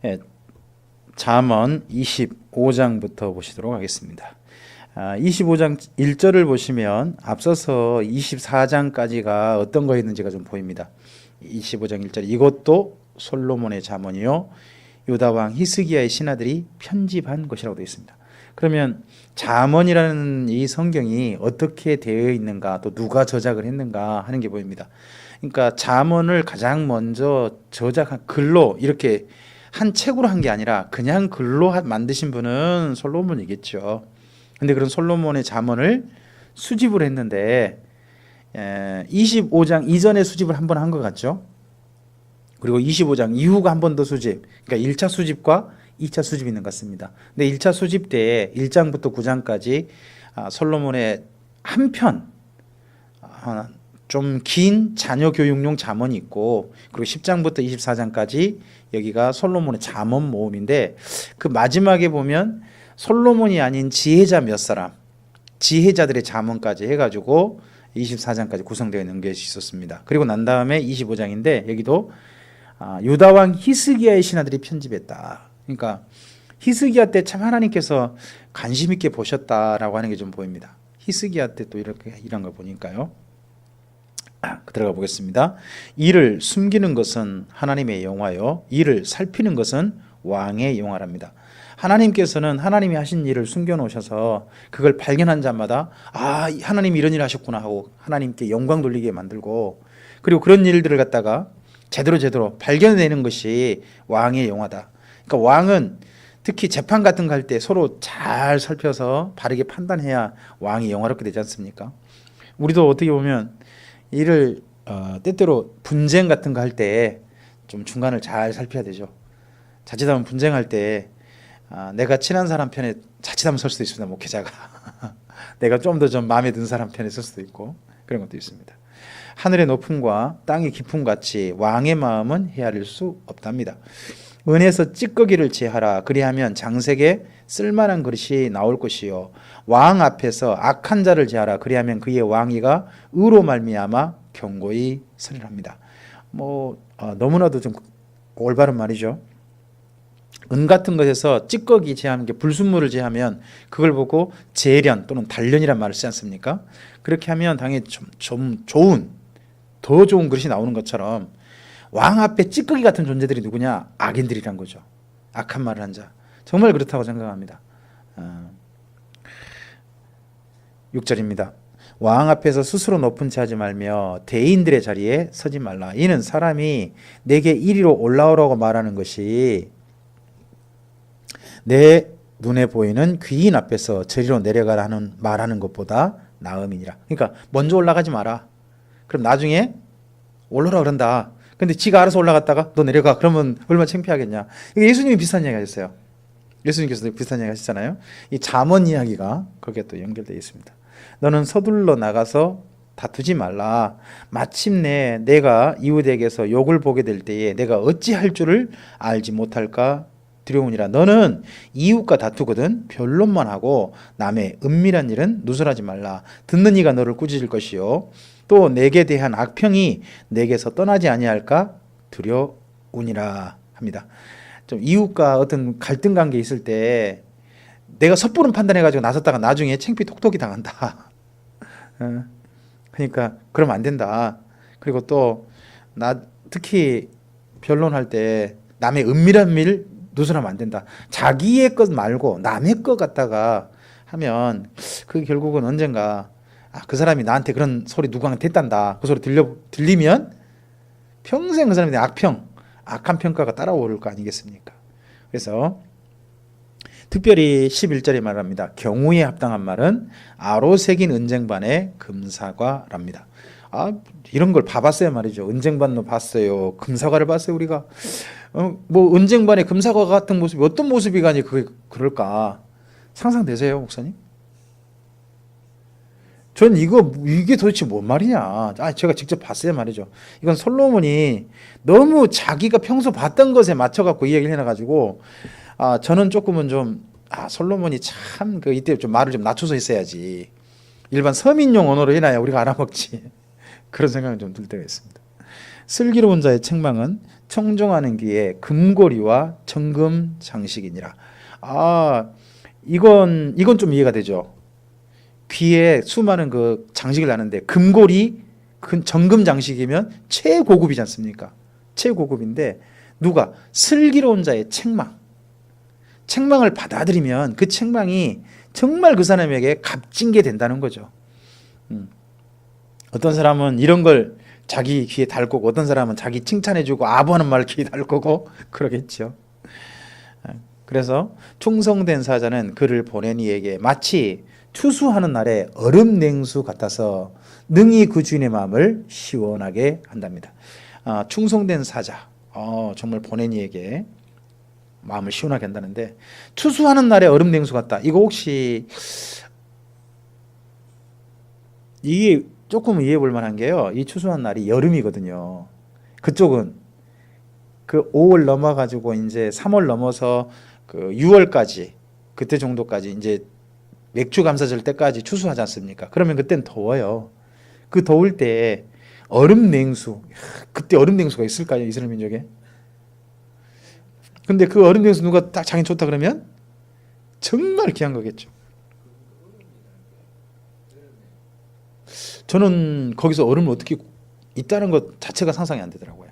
예, 잠언 25장부터 보시도록 하겠습니다. 25장 1절을 보시면 앞서서 24장까지가 어떤 거였는지가 좀 보입니다. 25장 1절, 이것도 솔로몬의 잠언이요 유다 왕 히스기야의 신하들이 편집한 것이라고 되어 있습니다. 그러면 잠언이라는 이 성경이 어떻게 되어 있는가, 또 누가 저작을 했는가 하는 게 보입니다. 그러니까 잠언을 가장 먼저 저작한 글로, 이렇게 한 책으로 한 게 아니라 그냥 글로 만드신 분은 솔로몬이겠죠. 근데 그런 솔로몬의 잠언을 수집을 했는데 25장 이전에 수집을 한 번 한 것 같죠. 그리고 25장 이후가 한 번 더 수집, 그러니까 1차 수집과 2차 수집이 있는 것 같습니다. 근데 1차 수집 때 1장부터 9장까지 솔로몬의 한 편, 좀 긴 자녀 교육용 잠언이 있고, 그리고 10장부터 24장까지 여기가 솔로몬의 잠언 모음인데, 그 마지막에 보면 솔로몬이 아닌 지혜자 몇 사람, 지혜자들의 잠언까지 해가지고 24장까지 구성되어 있는 것이 있었습니다. 그리고 난 다음에 25장인데 여기도 유다 왕 히스기야의 신하들이 편집했다. 그러니까 히스기야 때 참 하나님께서 관심 있게 보셨다라고 하는 게 좀 보입니다. 히스기야 때 또 이렇게 이런 걸 보니까요. 들어가 보겠습니다. 이를 숨기는 것은 하나님의 영화요, 이를 살피는 것은 왕의 영화랍니다. 하나님께서는 하나님이 하신 일을 숨겨놓으셔서 그걸 발견한 자마다 하나님이 이런 일을 하셨구나 하고 하나님께 영광 돌리게 만들고, 그리고 그런 일들을 갖다가 제대로 발견해내는 것이 왕의 영화다. 그러니까 왕은 특히 재판 같은 거 할 때 서로 잘 살펴서 바르게 판단해야 왕이 영화롭게 되지 않습니까? 우리도 어떻게 보면 일을 때때로 분쟁 같은 거 할 때 좀 중간을 잘 살펴야 되죠. 자칫하면 분쟁할 때 내가 친한 사람 편에 자칫하면 설 수도 있습니다. 목회자가 내가 좀 더 좀 마음에 든 사람 편에 설 수도 있고 그런 것도 있습니다. 하늘의 높음과 땅의 깊음 같이 왕의 마음은 헤아릴 수 없답니다. 은에서 찌꺼기를 제하라, 그리하면 장색에 쓸만한 그릇이 나올 것이요 왕 앞에서 악한 자를 제하라, 그리하면 그의 왕위가 의로 말미암아 견고히 서리랍니다. 너무나도 좀 올바른 말이죠. 은 같은 것에서 찌꺼기 제하는 게 불순물을 제하면 그걸 보고 재련 또는 단련이란 말을 쓰지 않습니까? 그렇게 하면 당연히 좀 더 좋은 그릇이 나오는 것처럼 왕 앞에 찌꺼기 같은 존재들이 누구냐? 악인들이란 거죠. 악한 말을 한 자. 정말 그렇다고 생각합니다. 6절입니다. 왕 앞에서 스스로 높은 채 하지 말며 대인들의 자리에 서지 말라. 이는 사람이 내게 이리로 올라오라고 말하는 것이 내 눈에 보이는 귀인 앞에서 저리로 내려가라 하는 말하는 것보다 나음이니라. 그러니까 먼저 올라가지 마라. 그럼 나중에 올라오라 그런다. 근데 지가 알아서 올라갔다가 너 내려가. 그러면 얼마나 창피하겠냐. 이게 예수님이 비슷한 이야기 하셨어요. 예수님께서도 비슷한 이야기 하시잖아요. 이 잠언 이야기가 거기에 또 연결되어 있습니다. 너는 서둘러 나가서 다투지 말라. 마침내 내가 이웃에게서 욕을 보게 될 때에 내가 어찌할 줄을 알지 못할까 두려우니라. 너는 이웃과 다투거든 변론만 하고 남의 은밀한 일은 누설하지 말라. 듣는 이가 너를 꾸짖을 것이요 또 내게 대한 악평이 내게서 떠나지 아니할까 두려우니라 합니다. 좀 이웃과 어떤 갈등 관계 있을 때 내가 섣부른 판단해가지고 나섰다가 나중에 창피 톡톡이 당한다. 그러니까 그러면 안 된다. 그리고 또 특히 변론할 때 남의 은밀한 일 누설하면 안 된다. 자기의 것 말고 남의 것 갖다가 하면 그 결국은 언젠가 그 사람이 나한테 그런 소리 누구한테 했단다. 그 소리 들리면 평생 그 사람에 대한 악한 평가가 따라오를 거 아니겠습니까? 그래서 특별히 11절에 말합니다. 경우에 합당한 말은 아로 새긴 은쟁반의 금사과랍니다. 이런 걸 봐봤어요 말이죠. 은쟁반도 봤어요. 금사과를 봤어요 우리가. 은쟁반에 금사과 같은 모습이 어떤 모습이가니 그게 그럴까 상상되세요 목사님? 전 이게 도대체 뭔 말이냐. 제가 직접 봤어요 말이죠. 이건 솔로몬이 너무 자기가 평소 봤던 것에 맞춰갖고 이야기를 해놔가지고 저는 조금은 좀 솔로몬이 참 이때 좀 말을 좀 낮춰서 했어야지. 일반 서민용 언어로 해놔야 우리가 알아먹지. 그런 생각이 좀 들 때가 있습니다. 슬기로운 자의 책망은 청종하는 귀에 금고리와 정금 장식이니라. 이건 좀 이해가 되죠. 귀에 수많은 그 장식을 하는데 금고리, 정금 장식이면 최고급이지 않습니까? 최고급인데 누가 슬기로운 자의 책망을 받아들이면 그 책망이 정말 그 사람에게 값진 게 된다는 거죠. 어떤 사람은 이런 걸 자기 귀에 달 거고, 어떤 사람은 자기 칭찬해주고 아부하는 말 귀에 달 거고 그러겠죠. 그래서 충성된 사자는 그를 보낸 이에게 마치 추수하는 날에 얼음 냉수 같아서 능히 그 주인의 마음을 시원하게 한답니다. 충성된 사자, 정말 보낸 이에게 마음을 시원하게 한다는데, 추수하는 날에 얼음 냉수 같다. 이거 혹시 이게 조금 이해해 볼 만한 게요. 이 추수한 날이 여름이거든요. 그쪽은 그 5월 넘어 가지고 이제 3월 넘어서 그 6월까지, 그때 정도까지 이제 맥주 감사절 때까지 추수하지 않습니까? 그러면 그땐 더워요. 그 더울 때 얼음 냉수, 그때 얼음 냉수가 있을까요? 이스라엘 민족에? 근데 그 얼음 냉수 누가 딱 장이 좋다 그러면 정말 귀한 거겠죠. 저는 거기서 얼음을 어떻게 있다는 것 자체가 상상이 안 되더라고요.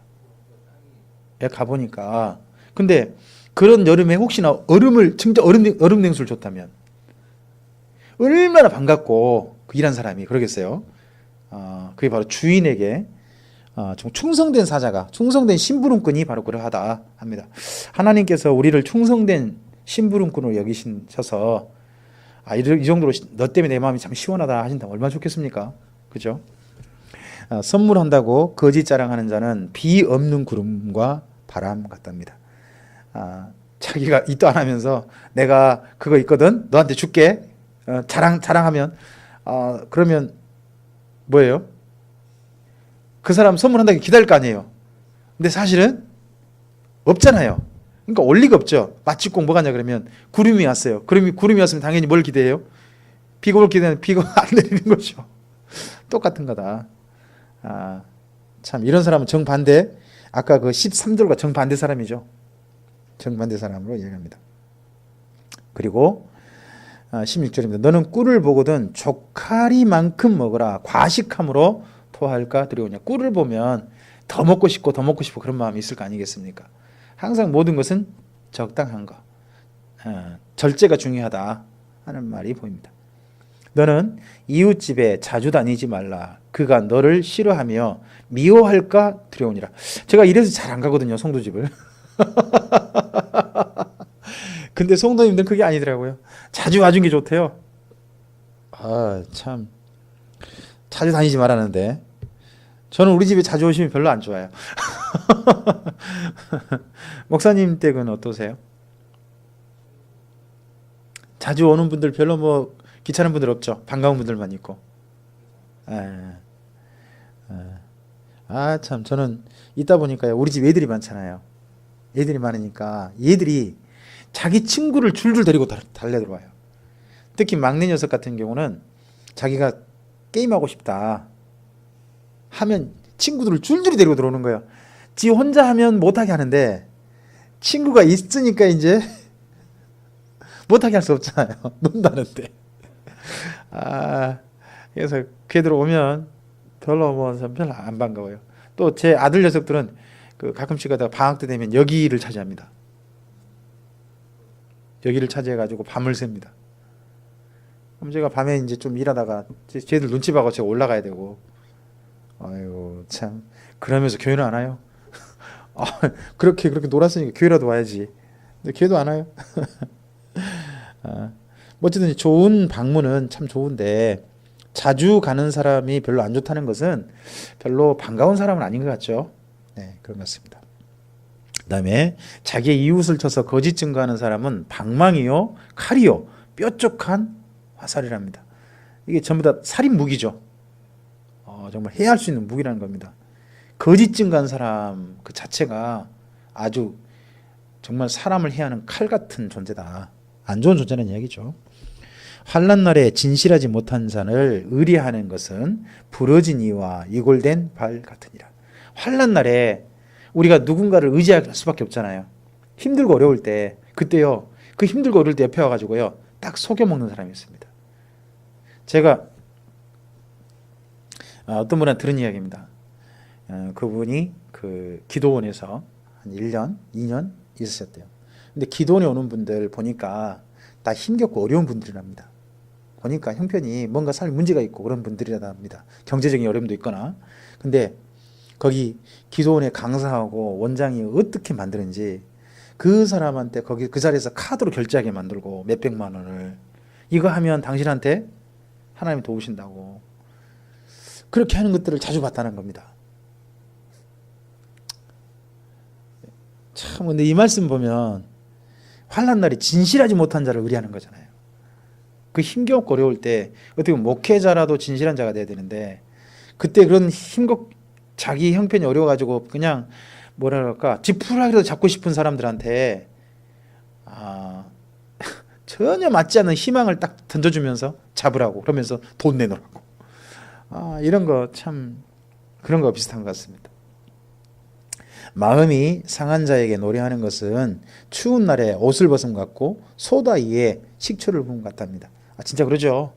가보니까. 근데 그런 여름에 혹시나 얼음을, 진짜 얼음 냉수를 줬다면 얼마나 반갑고 그 일한 사람이 그러겠어요. 그게 바로 주인에게 좀 충성된 사자가, 충성된 심부름꾼이 바로 그러하다 합니다. 하나님께서 우리를 충성된 심부름꾼으로 여기셔서 이 정도로 너 때문에 내 마음이 참 시원하다 하신다면 얼마나 좋겠습니까? 그죠? 선물한다고 거짓 자랑하는 자는 비 없는 구름과 바람 같답니다. 자기가 이도 안 하면서 내가 그거 있거든, 너한테 줄게, 자랑하면 그러면 뭐예요? 그 사람 선물한다고 기다릴 거 아니에요. 근데 사실은 없잖아요. 그러니까 올 리가 없죠. 마치 꼭 뭐가 냐 그러면 구름이 왔어요. 구름이 왔으면 당연히 뭘 기대해요? 비가 올 기대는 비가 안 내리는 거죠. 똑같은 거다. 참 이런 사람은 정반대, 아까 그 13절과 정반대 사람이죠. 정반대 사람으로 얘기합니다. 그리고 16절입니다. 너는 꿀을 보거든 조카리만큼 먹으라. 과식함으로 토할까 두려우냐. 꿀을 보면 더 먹고 싶고 그런 마음이 있을 거 아니겠습니까? 항상 모든 것은 적당한 거, 절제가 중요하다 하는 말이 보입니다. 너는 이웃집에 자주 다니지 말라. 그가 너를 싫어하며 미워할까 두려우니라. 제가 이래서 잘 안 가거든요, 성도집을. 근데 성도님들은 그게 아니더라고요. 자주 와준 게 좋대요. 참 자주 다니지 말라는데 저는 우리 집에 자주 오시면 별로 안 좋아요. 목사님 댁은 어떠세요? 자주 오는 분들 별로 뭐 귀찮은 분들 없죠? 반가운 분들만 있고. 참 저는 있다 보니까요, 우리 집 애들이 많잖아요. 애들이 많으니까 얘들이 자기 친구를 줄줄 데리고 달려들어와요. 특히 막내 녀석 같은 경우는 자기가 게임하고 싶다 하면 친구들을 줄줄이 데리고 들어오는 거예요. 지 혼자 하면 못하게 하는데 친구가 있으니까 이제 못하게 할 수 없잖아요. 논다는데. 그래서 걔들 오면 별로 안 반가워요. 또 제 아들 녀석들은 그 가끔씩 가다가 방학 때 되면 여기를 차지합니다. 여기를 차지해가지고 밤을 샙니다. 그럼 제가 밤에 이제 좀 일하다가 쟤들 눈치 봐서 제가 올라가야 되고, 아이고 참, 그러면서 교회는 안 와요. 그렇게 놀았으니까 교회라도 와야지. 근데 교회도 안 와요. 어쨌든 좋은 방문은 참 좋은데 자주 가는 사람이 별로 안 좋다는 것은 별로 반가운 사람은 아닌 것 같죠. 네, 그런 것 같습니다. 그 다음에 자기의 이웃을 쳐서 거짓 증거하는 사람은 방망이요 칼이요 뾰족한 화살이랍니다. 이게 전부 다 살인 무기죠. 정말 해할 수 있는 무기라는 겁니다. 거짓 증거한 사람 그 자체가 아주 정말 사람을 해하는 칼 같은 존재다. 안 좋은 존재라는 이야기죠. 환난 날에 진실하지 못한 자를 의뢰하는 것은 부러진 이와 이골된 발 같으니라. 환난 날에 우리가 누군가를 의지할 수밖에 없잖아요. 힘들고 어려울 때 그때요. 그 힘들고 어려울 때 옆에 와가지고요. 딱 속여 먹는 사람이 있습니다. 제가 어떤 분한테 들은 이야기입니다. 그분이 그 기도원에서 한 1년, 2년 있으셨대요. 근데 기도원에 오는 분들 보니까 다 힘겹고 어려운 분들이랍니다. 보니까 형편이 뭔가 삶에 문제가 있고 그런 분들이라 합니다. 경제적인 어려움도 있거나. 근데 거기 기도원에 강사하고 원장이 어떻게 만드는지 그 사람한테 거기 그 자리에서 카드로 결제하게 만들고 몇백만 원을 이거 하면 당신한테 하나님 도우신다고 그렇게 하는 것들을 자주 봤다는 겁니다. 참 근데 이 말씀 보면 환난 날이 진실하지 못한 자를 의리하는 거잖아요. 그 힘겹고 어려울 때 어떻게 보면 목회자라도 진실한 자가 돼야 되는데 그때 그런 자기 형편이 어려워가지고 그냥 뭐라 그럴까 지푸라기라도 잡고 싶은 사람들한테 전혀 맞지 않는 희망을 딱 던져주면서 잡으라고 그러면서 돈 내놓으라고 이런 거 참 그런 거 비슷한 것 같습니다. 마음이 상한 자에게 노래하는 것은 추운 날에 옷을 벗은 것 같고 소다 위에 식초를 부은 것 같답니다. 진짜 그러죠.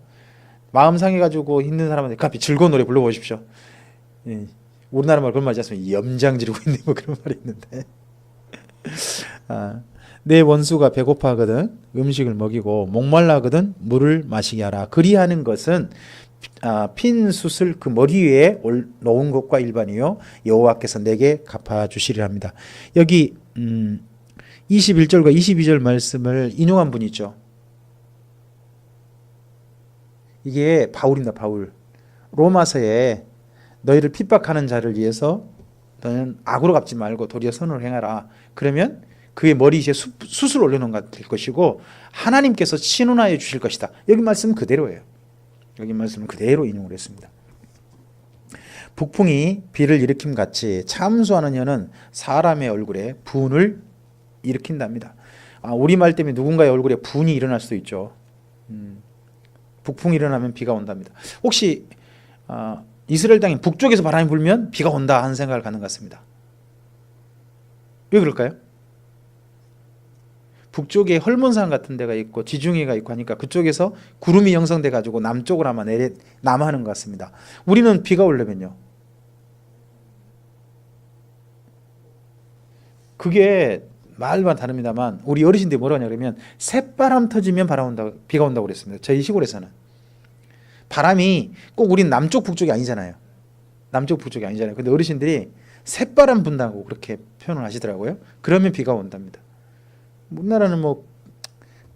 마음 상해가지고 힘든 사람한테 갑자기 즐거운 노래 불러보십시오. 예, 우리나라 말 그런 말이지 않습니까? 염장 지르고 있는 뭐 그런 말이 있는데 내 원수가 배고파하거든 음식을 먹이고 목말라 하거든 물을 마시게 하라. 그리하는 것은 핀 숯을 그 머리 위에 놓은 것과 일반이요 여호와께서 내게 갚아주시리라 합니다. 여기 21절과 22절 말씀을 인용한 분이 있죠. 이게 바울입니다. 바울. 로마서에 너희를 핍박하는 자를 위해서 너는 악으로 갚지 말고 도리어 선을 행하라. 그러면 그의 머리 위에 숯을 올려놓은 것 될 것이고 하나님께서 친운하여 주실 것이다. 여기 말씀은 그대로예요. 여기 말씀은 그대로 인용을 했습니다. 북풍이 비를 일으킴 같이 참수하는 혀는 사람의 얼굴에 분을 일으킨답니다. 우리말 때문에 누군가의 얼굴에 분이 일어날 수도 있죠. 북풍이 일어나면 비가 온답니다. 혹시 이스라엘 땅에 북쪽에서 바람이 불면 비가 온다 하는 생각을 갖는 것 같습니다. 왜 그럴까요? 북쪽에 헐몬산 같은 데가 있고 지중해가 있고 하니까 그쪽에서 구름이 형성돼 가지고 남쪽으로 아마 남하는 것 같습니다. 우리는 비가 오려면요. 그게 말만 다릅니다만 우리 어르신들이 뭐라고 하냐 그러면 새바람 터지면 비가 온다고 그랬습니다. 저희 시골에서는. 바람이 꼭 우린 남쪽 북쪽이 아니잖아요. 남쪽 북쪽이 아니잖아요. 근데 어르신들이 새바람 분다고 그렇게 표현을 하시더라고요. 그러면 비가 온답니다. 우리나라는 뭐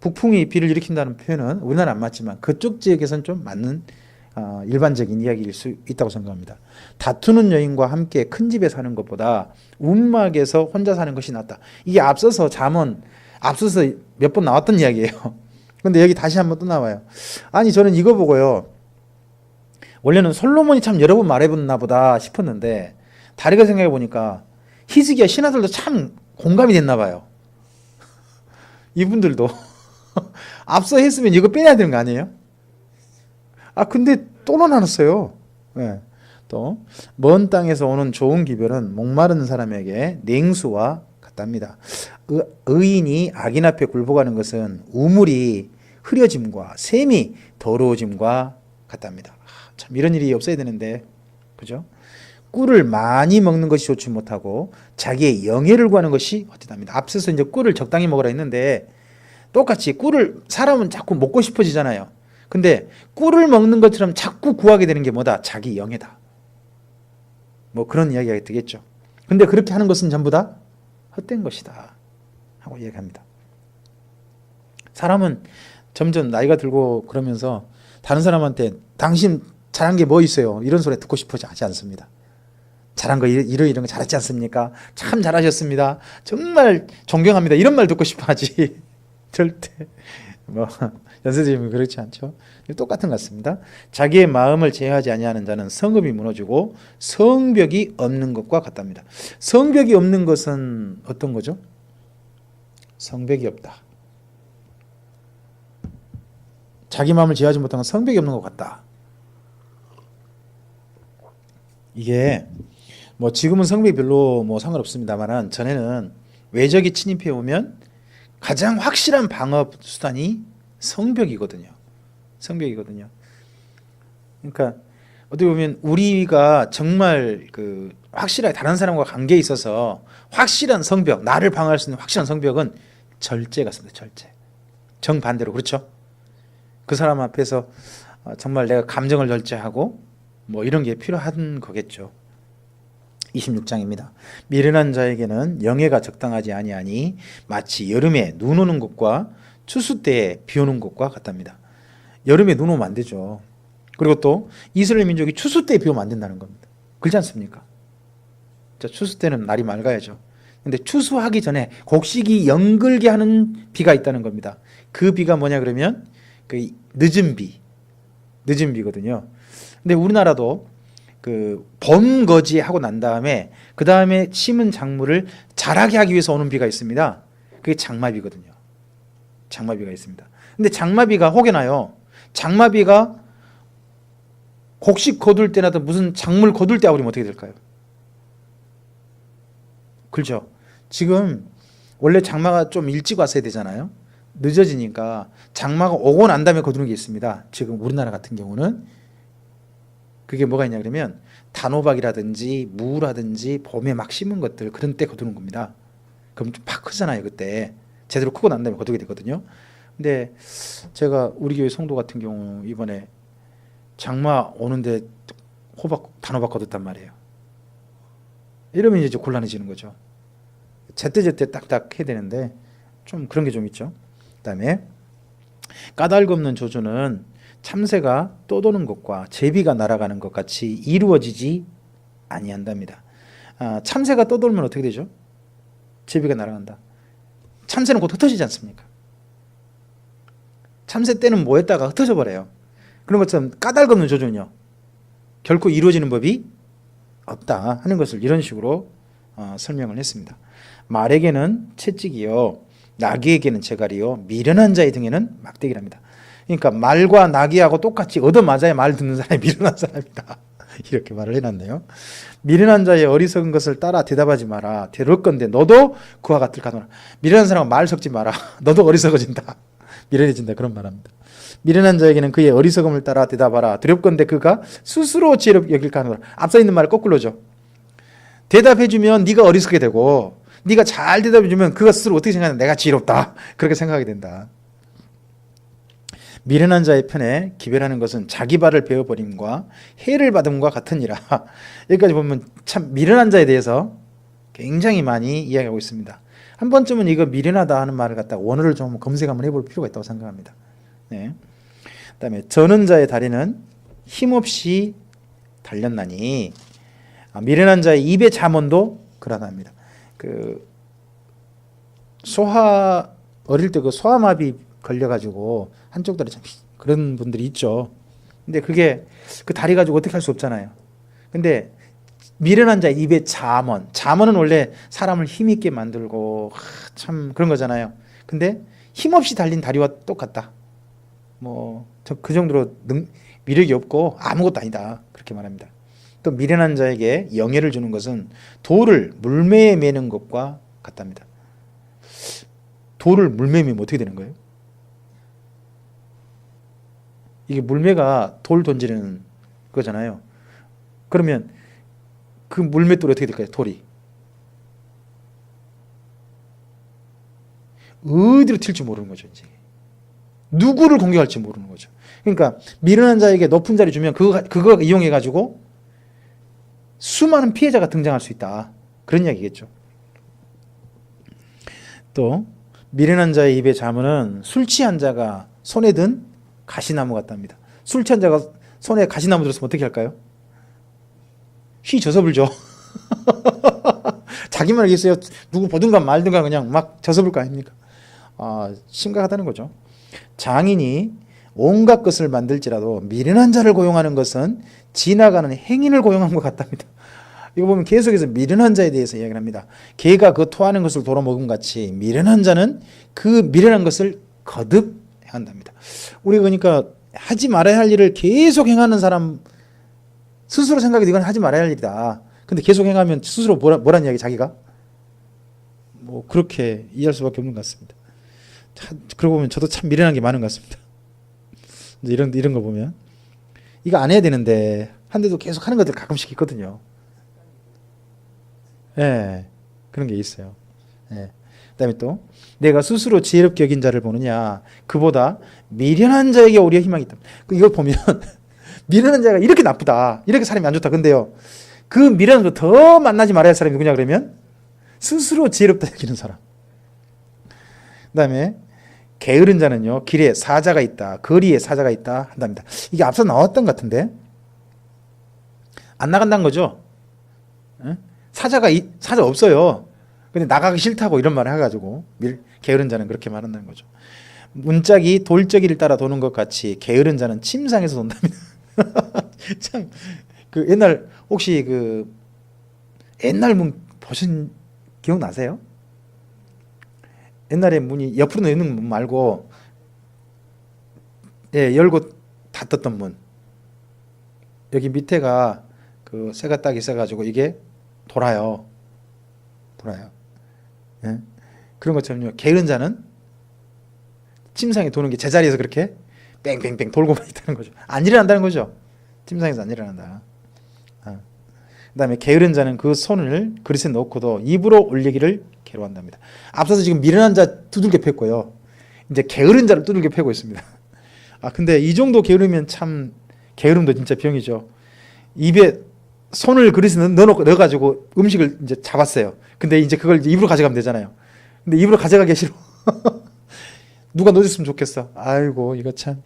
북풍이 비를 일으킨다는 표현은 우리나라 안 맞지만 그쪽 지역에서는 좀 맞는 일반적인 이야기일 수 있다고 생각합니다. 다투는 여인과 함께 큰 집에 사는 것보다 움막에서 혼자 사는 것이 낫다. 이게 앞서서 몇 번 나왔던 이야기예요. 근데 여기 다시 한번 또 나와요. 아니 저는 이거 보고요. 원래는 솔로몬이 참 여러 번 말해봤나 보다 싶었는데 다르게 생각해 보니까 히스기야 신하들도 참 공감이 됐나 봐요. 이분들도 앞서 했으면 이거 빼야 되는 거 아니에요? 근데 또 나눴어요. 네. 또 먼 땅에서 오는 좋은 기별은 목마른 사람에게 냉수와 같답니다. 의인이 악인 앞에 굴복하는 것은 우물이 흐려짐과 샘이 더러워짐과 같답니다. 참 이런 일이 없어야 되는데 그죠? 꿀을 많이 먹는 것이 좋지 못하고 자기의 영예를 구하는 것이 헛되답니다. 앞서서 이제 꿀을 적당히 먹으라 했는데 똑같이 꿀을 사람은 자꾸 먹고 싶어지잖아요. 근데 꿀을 먹는 것처럼 자꾸 구하게 되는 게 뭐다? 자기 영예다. 뭐 그런 이야기가 되겠죠. 근데 그렇게 하는 것은 전부 다 헛된 것이다 하고 이야기합니다. 사람은 점점 나이가 들고 그러면서 다른 사람한테 당신 잘한 게 뭐 있어요? 이런 소리 듣고 싶어지 하지 않습니다. 잘한 거 이런 거 잘했지 않습니까? 참 잘하셨습니다. 정말 존경합니다. 이런 말 듣고 싶어 하지. 절대 뭐 연세대님은 그렇지 않죠. 똑같은 것 같습니다. 자기의 마음을 제어하지 아니하는 자는 성읍이 무너지고 성벽이 없는 것과 같답니다. 성벽이 없는 것은 어떤 거죠? 성벽이 없다. 자기 마음을 제어하지 못한 건 성벽이 없는 것 같다. 이게 뭐 지금은 성벽이 별로 뭐 상관없습니다만은 전에는 외적이 침입해 오면 가장 확실한 방어 수단이 성벽이거든요. 성벽이거든요. 그러니까 어떻게 보면 우리가 정말 그 확실하게 다른 사람과 관계에 있어서 확실한 성벽, 나를 방어할 수 있는 확실한 성벽은 절제 같습니다. 절제. 정반대로 그렇죠? 그 사람 앞에서 정말 내가 감정을 절제하고 뭐 이런 게 필요한 거겠죠. 26장입니다. 미련한 자에게는 영예가 적당하지 아니하니 마치 여름에 눈 오는 것과 추수 때에 비 오는 것과 같답니다. 여름에 눈 오면 안 되죠. 그리고 또 이스라엘 민족이 추수 때에 비 오면 안 된다는 겁니다. 그렇지 않습니까? 자, 추수 때는 날이 맑아야죠. 근데 추수하기 전에 곡식이 연글게 하는 비가 있다는 겁니다. 그 비가 뭐냐 그러면 그 늦은 비거든요. 근데 우리나라도 그 봄거지 하고 난 다음에 그 다음에 심은 작물을 자라게 하기 위해서 오는 비가 있습니다. 그게 장마비거든요. 장마비가 있습니다. 근데 장마비가 혹여나요. 장마비가 곡식 거둘 때나 무슨 작물 거둘 때 와버리면 어떻게 될까요? 그렇죠. 지금 원래 장마가 좀 일찍 왔어야 되잖아요. 늦어지니까 장마가 오고 난 다음에 거두는 게 있습니다. 지금 우리나라 같은 경우는 그게 뭐가 있냐 그러면 단호박이라든지 무라든지 봄에 막 심은 것들 그런 때 거두는 겁니다. 그럼 좀 팍 크잖아요. 그때 제대로 크고 난 다음에 거두게 되거든요. 근데 제가 우리 교회 성도 같은 경우 이번에 장마 오는데 단호박 거뒀단 말이에요. 이러면 이제 곤란해지는 거죠. 제때제때 딱딱 해야 되는데 좀 그런 게 좀 있죠. 그다음에 까닭 없는 조주는 참새가 떠도는 것과 제비가 날아가는 것 같이 이루어지지 아니한답니다. 참새가 떠돌면 어떻게 되죠? 제비가 날아간다. 참새는 곧 흩어지지 않습니까? 참새 때는 뭐 했다가 흩어져 버려요. 그런 것처럼 까닭 없는 조주는요 결코 이루어지는 법이 없다 하는 것을 이런 식으로 설명을 했습니다. 말에게는 채찍이요 나귀에게는 재갈이요 미련한 자의 등에는 막대기랍니다. 그러니까 말과 나귀하고 똑같이 얻어맞아야 말 듣는 사람이 미련한 사람이다. 이렇게 말을 해놨네요. 미련한 자의 어리석은 것을 따라 대답하지 마라. 되럴건대 너도 그와 같을 까노라. 미련한 사람은 말 섞지 마라. 너도 어리석어진다. 미련해진다. 그런 말합니다. 미련한 자에게는 그의 어리석음을 따라 대답하라. 두렵건대 그가 스스로 지혜롭게 여길 까노라. 앞서 있는 말을 거꾸로죠. 대답해주면 네가 어리석게 되고 네가 잘 대답해주면 그가 스스로 어떻게 생각하냐. 내가 지혜롭다. 그렇게 생각하게 된다. 미련한 자의 편에 기별하는 것은 자기 발을 베어버림과 해를 받음과 같으니라. 여기까지 보면 참 미련한 자에 대해서 굉장히 많이 이야기하고 있습니다. 한 번쯤은 이거 미련하다 하는 말을 갖다가 원어를 좀 검색 한번 해볼 필요가 있다고 생각합니다. 네. 그다음에 저는 자의 다리는 힘없이 달렸나니 미련한 자의 입의 잠언도 그러합니다. 그 어릴 때 그 소아마비 걸려가지고 한쪽 다리 참 그런 분들이 있죠. 근데 그게 그 다리 가지고 어떻게 할 수 없잖아요. 근데 미련한 자의 입의 잠언은 원래 사람을 힘있게 만들고 참 그런 거잖아요. 근데 힘없이 달린 다리와 똑같다. 뭐 그 정도로 위력이 없고 아무것도 아니다. 그렇게 말합니다. 또 미련한 자에게 영예를 주는 것은 돌을 물매에 매는 것과 같답니다. 돌을 물매에 매면 어떻게 되는 거예요? 이게 물매가 돌 던지는 거잖아요. 그러면 그 물맷돌이 어떻게 될까요? 돌이 어디로 튈지 모르는 거죠. 이제 누구를 공격할지 모르는 거죠. 그러니까 미련한 자에게 높은 자리 주면 그거 이용해 가지고 수많은 피해자가 등장할 수 있다. 그런 이야기겠죠. 또 미련한 자의 입의 잠언은 술 취한 자가 손에 든 가시나무 같답니다. 술 취한 자가 손에 가시나무 들었으면 어떻게 할까요? 휘 져서불죠. 자기만 알겠어요. 누구 보든가 말든가 그냥 막 져서불 거 아닙니까? 심각하다는 거죠. 장인이 온갖 것을 만들지라도 미련한 자를 고용하는 것은 지나가는 행인을 고용한 것 같답니다. 이거 보면 계속해서 미련한 자에 대해서 이야기를 합니다. 개가 그 토하는 것을 도로 먹음 같이 미련한 자는 그 미련한 것을 거듭 한답니다. 우리가 그러니까 하지 말아야 할 일을 계속 행하는 사람 스스로 생각해도 이건 하지 말아야 할 일이다. 근데 계속 행하면 스스로 뭐란 이야기 자기가? 뭐 그렇게 이해할 수밖에 없는 것 같습니다. 그러고 보면 저도 참 미련한 게 많은 것 같습니다. 이런 거 보면 이거 안 해야 되는데 한데도 계속 하는 것들 가끔씩 있거든요. 예, 그런 게 있어요. 예. 그다음에 또 내가 스스로 지혜롭게 여긴 자를 보느냐 그보다 미련한 자에게 오히려 희망이 있다. 이걸 보면 미련한 자가 이렇게 나쁘다, 이렇게 사람이 안 좋다. 근데요, 그 미련한 거 더 만나지 말아야 할 사람이 누구냐 그러면 스스로 지혜롭다 여기는 사람. 그다음에 게으른 자는요, 길에 사자가 있다, 거리에 사자가 있다 한답니다. 이게 앞서 나왔던 것 같은데 안 나간다는 거죠. 응? 사자 없어요. 근데 나가기 싫다고 이런 말을 해가지고 게으른 자는 그렇게 말한다는 거죠. 문짝이 돌적이를 따라 도는 것 같이 게으른 자는 침상에서 돈답니다. 참, 그 옛날 혹시 그 옛날 문 보신 기억나세요? 옛날에 문이 옆으로 여는 문 말고, 예, 열고 닫혔던 문. 여기 밑에가 그 쇠가 딱 있어가지고 이게 돌아요. 예? 그런 것처럼요. 게으른 자는 침상에 도는 게 제자리에서 그렇게 뺑뺑뺑 돌고만 있다는 거죠. 안 일어난다는 거죠. 침상에서 안 일어난다. 그다음에 게으른 자는 그 손을 그릇에 넣고도 입으로 올리기를 괴로워한답니다. 앞서서 지금 미련한 자 두들겨 팼고요. 이제 게으른 자를 두들겨 패고 있습니다. 근데 이 정도 게으르면 참 게으름도 진짜 병이죠. 입에 손을 그릇에 넣어가지고 음식을 이제 잡았어요. 근데 이제 그걸 이제 입으로 가져가면 되잖아요. 근데 입으로 가져가기 싫어. 누가 넣어줬으면 좋겠어. 아이고 이거 참.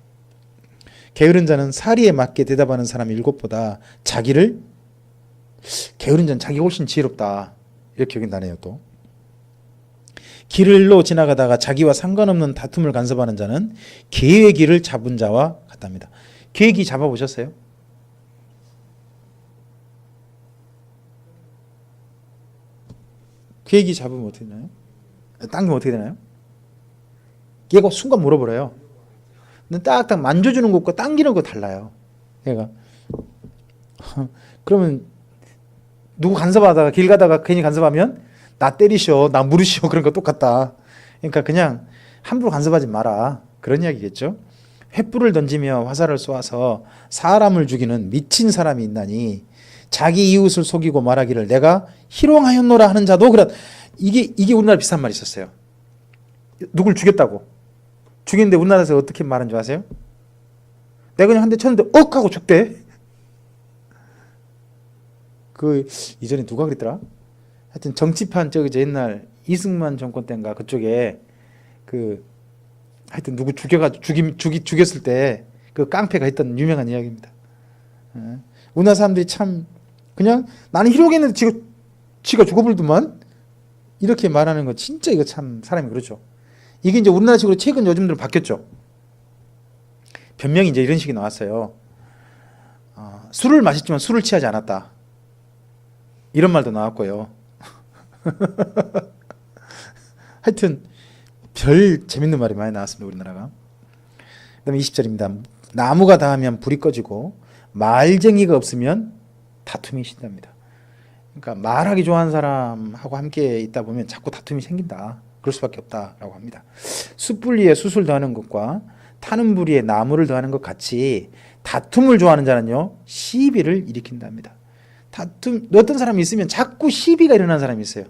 게으른 자는 사리에 맞게 대답하는 사람 7보다 게으른 자는 자기가 훨씬 지혜롭다 이렇게 여긴다네요. 또 길로 지나가다가 자기와 상관없는 다툼을 간섭하는 자는 개의 길을 잡은 자와 같답니다. 개의 길 잡아보셨어요? 개의 길 잡으면 어떻게 되나요? 당기면 어떻게 되나요? 얘가 순간 물어버려요. 근데 딱딱 만져주는 것과 당기는 거 달라요. 얘가 그러면 누구 간섭하다가 길 가다가 괜히 간섭하면 나 때리셔, 나 물으시오, 그런 거 똑같다. 그러니까 그냥 함부로 간섭하지 마라, 그런 이야기겠죠. 횃불을 던지며 화살을 쏘아서 사람을 죽이는 미친 사람이 있나니 자기 이웃을 속이고 말하기를 내가 희롱하였노라 하는 자도 그런. 이게 우리나라 비슷한 말이 있었어요. 누굴 죽였다고. 죽였는데 우리나라에서 어떻게 말하는 줄 아세요? 내가 그냥 한 대 쳤는데 억 하고 죽대. 그 이전에 누가 그랬더라? 하여튼 정치판 옛날 이승만 정권 때인가 그쪽에 그 하여튼 누구 죽였을 때 그 깡패가 했던 유명한 이야기입니다. 우리나라 사람들이 참 그냥 나는 희롱했는데 지가 죽어버리더만 이렇게 말하는 거 진짜 이거 참 사람이 그렇죠. 이게 이제 우리나라식으로 최근 요즘 들은 바뀌었죠. 변명이 이제 이런 식이 나왔어요. 술을 마셨지만 술을 취하지 않았다, 이런 말도 나왔고요. 하여튼 별 재밌는 말이 많이 나왔습니다, 우리나라가. 그 다음에 20절입니다. 나무가 닿으면 불이 꺼지고 말쟁이가 없으면 다툼이 신답니다. 그러니까 말하기 좋아하는 사람하고 함께 있다 보면 자꾸 다툼이 생긴다, 그럴 수밖에 없다라고 합니다. 숯불리에 숯을 더하는 것과 타는 불리에 나무를 더하는 것 같이 다툼을 좋아하는 자는요 시비를 일으킨답니다. 어떤 사람이 있으면 자꾸 시비가 일어나는 사람이 있어요.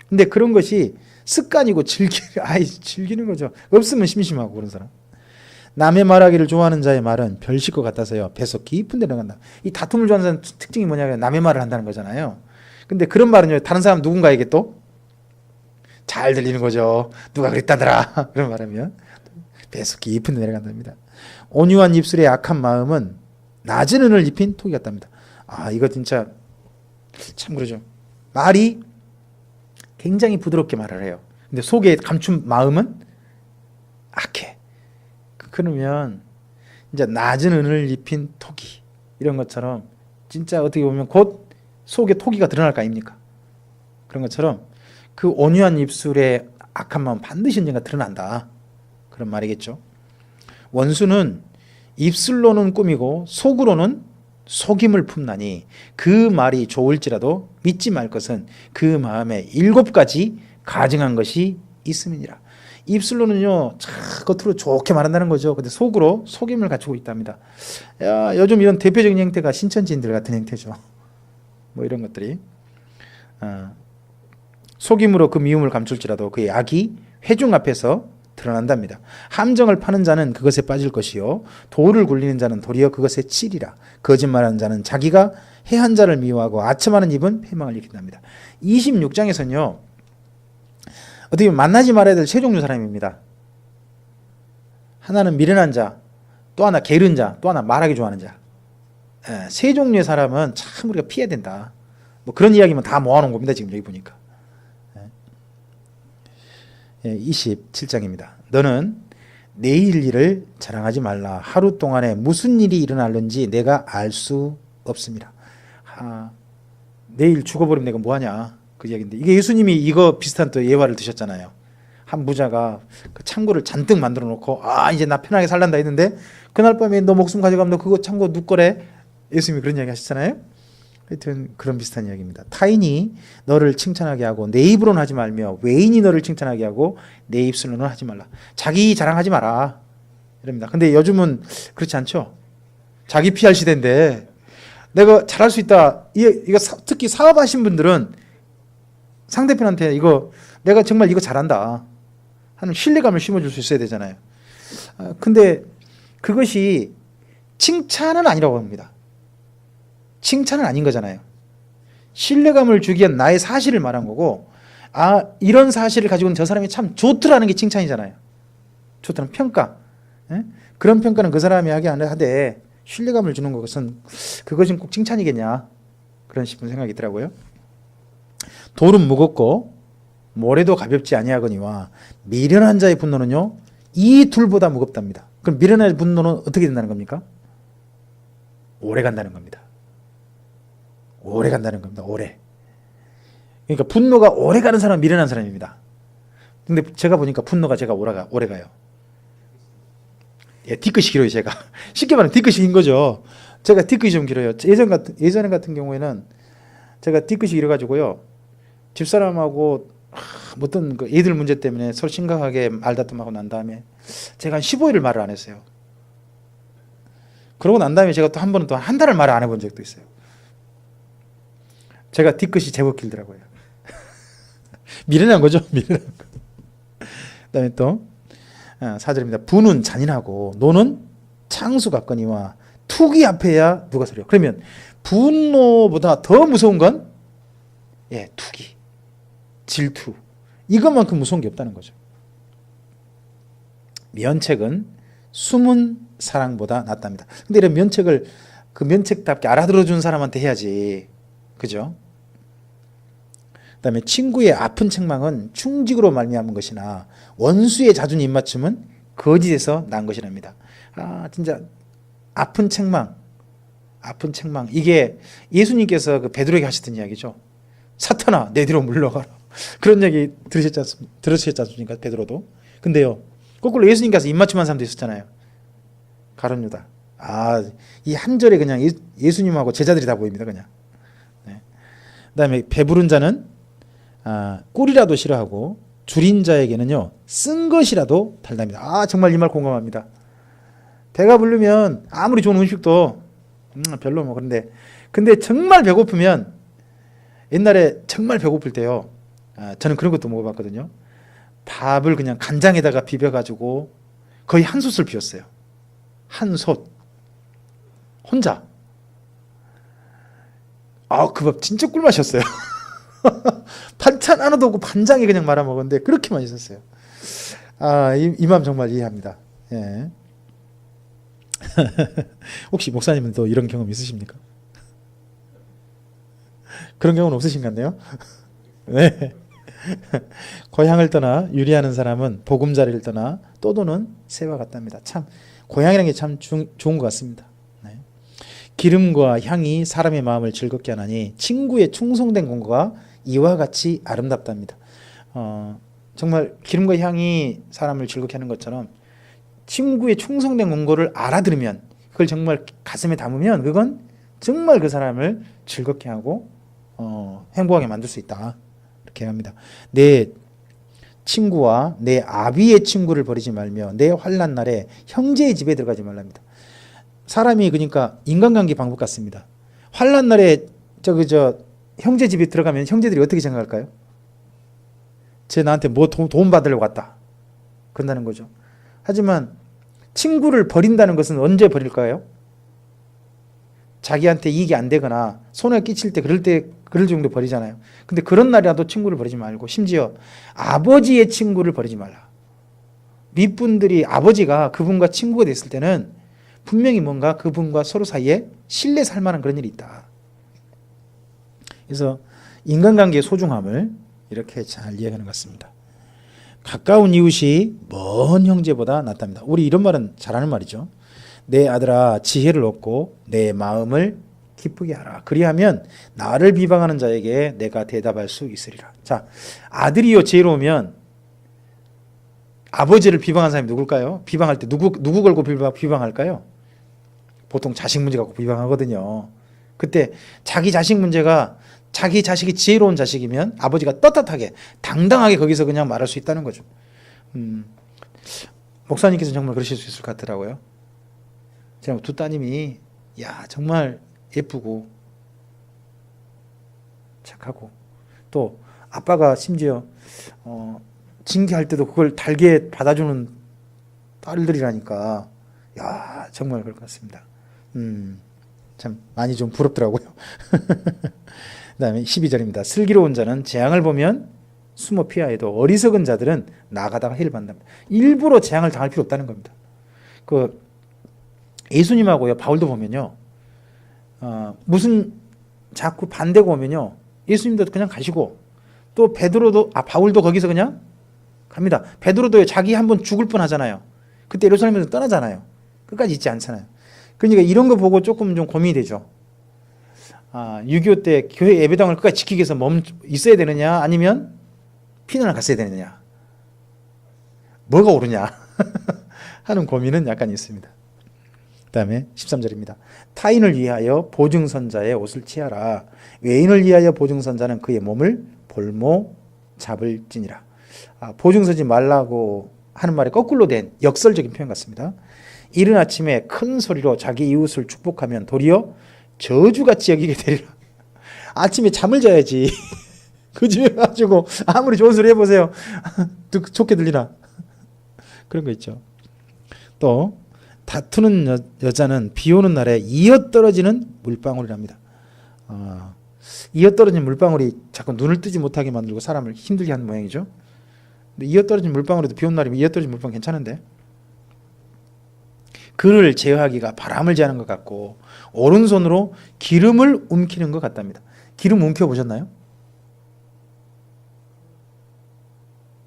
근데 그런 것이 습관이고 즐기는 거죠. 없으면 심심하고 그런 사람. 남의 말하기를 좋아하는 자의 말은 별식 것 같아서요 배서 깊은 데 들어간다. 이 다툼을 좋아하는 사람 특징이 뭐냐면 남의 말을 한다는 거잖아요. 근데 그런 말은요 다른 사람 누군가에게 또 잘 들리는 거죠. 누가 그랬다더라 그런 말하면 배서 깊은 데 내려간답니다. 온유한 입술의 악한 마음은 낮은 은을 입힌 톡이 같답니다. 이거 진짜 참 그러죠. 말이 굉장히 부드럽게 말을 해요. 근데 속에 감춘 마음은 악해. 그러면 이제 낮은 은을 입힌 토기, 이런 것처럼 진짜 어떻게 보면 곧 속에 토기가 드러날 거 아닙니까? 그런 것처럼 그 온유한 입술의 악한 마음 반드시 언젠가 드러난다, 그런 말이겠죠. 원수는 입술로는 꾸미고 속으로는 속임을 품나니 그 말이 좋을지라도 믿지 말 것은 그 마음에 7가지 가증한 것이 있음이니라. 입술로는요 겉으로 좋게 말한다는 거죠. 근데 속으로 속임을 갖추고 있답니다. 야, 요즘 이런 대표적인 형태가 신천지인들 같은 형태죠. 뭐 이런 것들이 속임으로 그 미움을 감출지라도 그의 악이 회중 앞에서 드러난답니다. 함정을 파는 자는 그것에 빠질 것이요 돌을 굴리는 자는 도리어 그것에 치리라. 거짓말하는 자는 자기가 해한 자를 미워하고 아첨하는 입은 패망을 일으킨답니다. 26장에서는요 어떻게 보면 만나지 말아야 될 세 종류 사람입니다. 하나는 미련한 자, 또 하나 게으른 자, 또 하나 말하기 좋아하는 자. 세 종류의 사람은 참 우리가 피해야 된다. 뭐 그런 이야기만 다 모아놓은 겁니다. 지금 여기 보니까 27장입니다. 너는 내일 일을 자랑하지 말라. 하루 동안에 무슨 일이 일어날는지 내가 알 수 없습니다. 내일 죽어버리면 내가 뭐하냐 그 이야기인데, 이게 예수님이 이거 비슷한 또 예화를 드셨잖아요. 한 부자가 그 창고를 잔뜩 만들어 놓고 이제 나 편하게 살란다 했는데 그날 밤에 너 목숨 가져가면 너 그거 창고 누 거래? 예수님이 그런 이야기 하셨잖아요. 하여튼 그런 비슷한 이야기입니다. 타인이 너를 칭찬하게 하고 내 입으로는 하지 말며 외인이 너를 칭찬하게 하고 내 입술로는 하지 말라. 자기 자랑하지 마라 이럽니다. 근데 요즘은 그렇지 않죠. 자기 PR 시대인데 내가 잘할 수 있다. 이거 특히 사업하신 분들은 상대편한테 이거 내가 정말 이거 잘한다 하는 신뢰감을 심어줄 수 있어야 되잖아요. 근데 그것이 칭찬은 아니라고 합니다. 칭찬은 아닌 거잖아요. 신뢰감을 주기 위한 나의 사실을 말한 거고, 이런 사실을 가지고는 저 사람이 참 좋더라는 게 칭찬이잖아요. 좋다는 평가. 그런 평가는 그 사람이 하되 신뢰감을 주는 것은 그것은 꼭 칭찬이겠냐 그런 싶은 생각이 있더라고요. 돌은 무겁고 모래도 가볍지 아니하거니와 미련한 자의 분노는요 이 둘보다 무겁답니다. 그럼 미련한 자의 분노는 어떻게 된다는 겁니까? 오래 간다는 겁니다. 오래 간다는 겁니다. 오래. 그러니까 분노가 오래 가는 사람은 미련한 사람입니다. 근데 제가 보니까 분노가 제가 오래 가요. 뒤끝이 길어요. 제가 쉽게 말하면 뒤끝이 긴 거죠. 제가 뒤끝이 좀 길어요. 예전에 같은 경우에는 제가 뒤끝이 길어가지고요 집사람하고 어떤 그 애들 문제 때문에 서로 심각하게 말다툼하고 난 다음에 제가 한 15일을 말을 안 했어요. 그러고 난 다음에 제가 또 한 번은 또 한 달을 말을 안 해본 적도 있어요. 제가 뒤끝이 제법 길더라고요. 미련한 거죠. 미련한 거. 그다음에 또 4절입니다. 부는 잔인하고 노는 창수 같거니와 투기 앞에야 누가 서려. 그러면 분노보다 더 무서운 건 투기, 질투. 이것만큼 무서운 게 없다는 거죠. 면책은 숨은 사랑보다 낫답니다. 근데 이런 면책을 그 면책답게 알아들어준 사람한테 해야지. 그죠? 그 다음에 친구의 아픈 책망은 충직으로 말미암은 것이나 원수의 잦은 입맞춤은 거짓에서 난 것이랍니다. 진짜 아픈 책망 이게 예수님께서 그 베드로에게 하셨던 이야기죠. 사탄아 내 뒤로 물러가라. 그런 얘기 들으셨지 않습니까? 베드로도. 근데요 거꾸로 예수님께서 입맞춤한 사람도 있었잖아요. 가룟 유다. 이 한 절에 그냥 예수님하고 제자들이 다 보입니다. 그냥. 그 다음에 배부른 자는 꿀이라도 싫어하고 줄인 자에게는요 쓴 것이라도 달답니다. 정말 이 말 공감합니다. 배가 부르면 아무리 좋은 음식도 별로 뭐 근데 정말 배고프면 옛날에 정말 배고플 때요 저는 그런 것도 먹어봤거든요. 밥을 그냥 간장에다가 비벼가지고 거의 한 솥을 비웠어요. 한 솥 혼자. 그 밥 진짜 꿀맛이었어요. 반찬 하나도 없고 반장에 그냥 말아 먹었는데 그렇게 맛있었어요. 이 마음 정말 이해합니다. 예. 혹시 목사님은 또 이런 경험 있으십니까? 그런 경우는 없으신 것 같네요. 네. 고향을 떠나 유리하는 사람은 보금자리를 떠나 떠도는 새와 같답니다. 참 고향이라는 게 참 좋은 것 같습니다. 네. 기름과 향이 사람의 마음을 즐겁게 하나니 친구의 충성된 공고가 이와 같이 아름답답니다. 정말 기름과 향이 사람을 즐겁게 하는 것처럼 친구의 충성된 공고를 알아들으면 그걸 정말 가슴에 담으면 그건 정말 그 사람을 즐겁게 하고 행복하게 만들 수 있다. 이렇게 합니다. 내 친구와 내 아비의 친구를 버리지 말며 내 환난 날에 형제의 집에 들어가지 말랍니다. 사람이 그러니까 인간관계 방법 같습니다. 환난 날에 형제 집에 들어가면 형제들이 어떻게 생각할까요? 쟤 나한테 뭐 도움 받으려고 왔다. 그런다는 거죠. 하지만 친구를 버린다는 것은 언제 버릴까요? 자기한테 이익이 안 되거나 손해 끼칠 때 그럴 정도 버리잖아요. 근데 그런 날이라도 친구를 버리지 말고 심지어 아버지의 친구를 버리지 말라. 윗분들이 아버지가 그분과 친구가 됐을 때는 분명히 뭔가 그분과 서로 사이에 신뢰 살 만한 그런 일이 있다. 그래서 인간관계의 소중함을 이렇게 잘 이해하는 것 같습니다. 가까운 이웃이 먼 형제보다 낫답니다. 우리 이런 말은 잘하는 말이죠. 내 아들아 지혜를 얻고 내 마음을 기쁘게 하라. 그리하면 나를 비방하는 자에게 내가 대답할 수 있으리라. 자, 아들이요 지혜로우면 아버지를 비방한 사람이 누굴까요? 비방할 때 누구 걸고 비방할까요? 보통 자식 문제 갖고 비방하거든요. 그때 자기 자식 문제가 자기 자식이 지혜로운 자식이면 아버지가 떳떳하게 당당하게 거기서 그냥 말할 수 있다는 거죠. 목사님께서 정말 그러실 수 있을 것 같더라고요. 제가 두 따님이 정말 예쁘고 착하고 또 아빠가 심지어 징계할 때도 그걸 달게 받아주는 딸들이라니까 정말 그럴 것 같습니다. 참 많이 좀 부럽더라고요. 그 다음에 12절입니다. 슬기로운 자는 재앙을 보면 숨어 피하여도 어리석은 자들은 나가다가 해를 받는다. 일부러 재앙을 당할 필요 없다는 겁니다. 그 예수님하고요 바울도 보면요 무슨 자꾸 반대가 오면요 예수님도 그냥 가시고 또 바울도 거기서 그냥 갑니다. 베드로도 자기 한번 죽을 뻔하잖아요. 그때 예루살렘에서 떠나잖아요. 끝까지 있지 않잖아요. 그러니까 이런 거 보고 조금 좀 고민이 되죠. 6.25 때 교회 예배당을 끝까지 지키기 위해서 있어야 되느냐 아니면 피난을 갔어야 되느냐 뭐가 옳으냐 하는 고민은 약간 있습니다. 그 다음에 13절입니다. 타인을 위하여 보증선자의 옷을 취하라. 외인을 위하여 보증선자는 그의 몸을 볼모 잡을지니라. 보증서지 말라고 하는 말에 거꾸로 된 역설적인 표현 같습니다. 이른 아침에 큰 소리로 자기 이웃을 축복하면 도리어 저주같이 여기게 되리라. 아침에 잠을 자야지. 그 집에 가지고 아무리 좋은 소리 해보세요. 좋게 들리나? 그런 거 있죠. 또 다투는 여자는 비 오는 날에 이어떨어지는 물방울이랍니다. 이어떨어진 물방울이 자꾸 눈을 뜨지 못하게 만들고 사람을 힘들게 하는 모양이죠. 근데 이어떨어진 물방울에도 비 오는 날이면 이어떨어진 물방울 괜찮은데 그를 제어하기가 바람을 제하는 것 같고 오른손으로 기름을 움키는 것 같답니다. 기름 움켜보셨나요?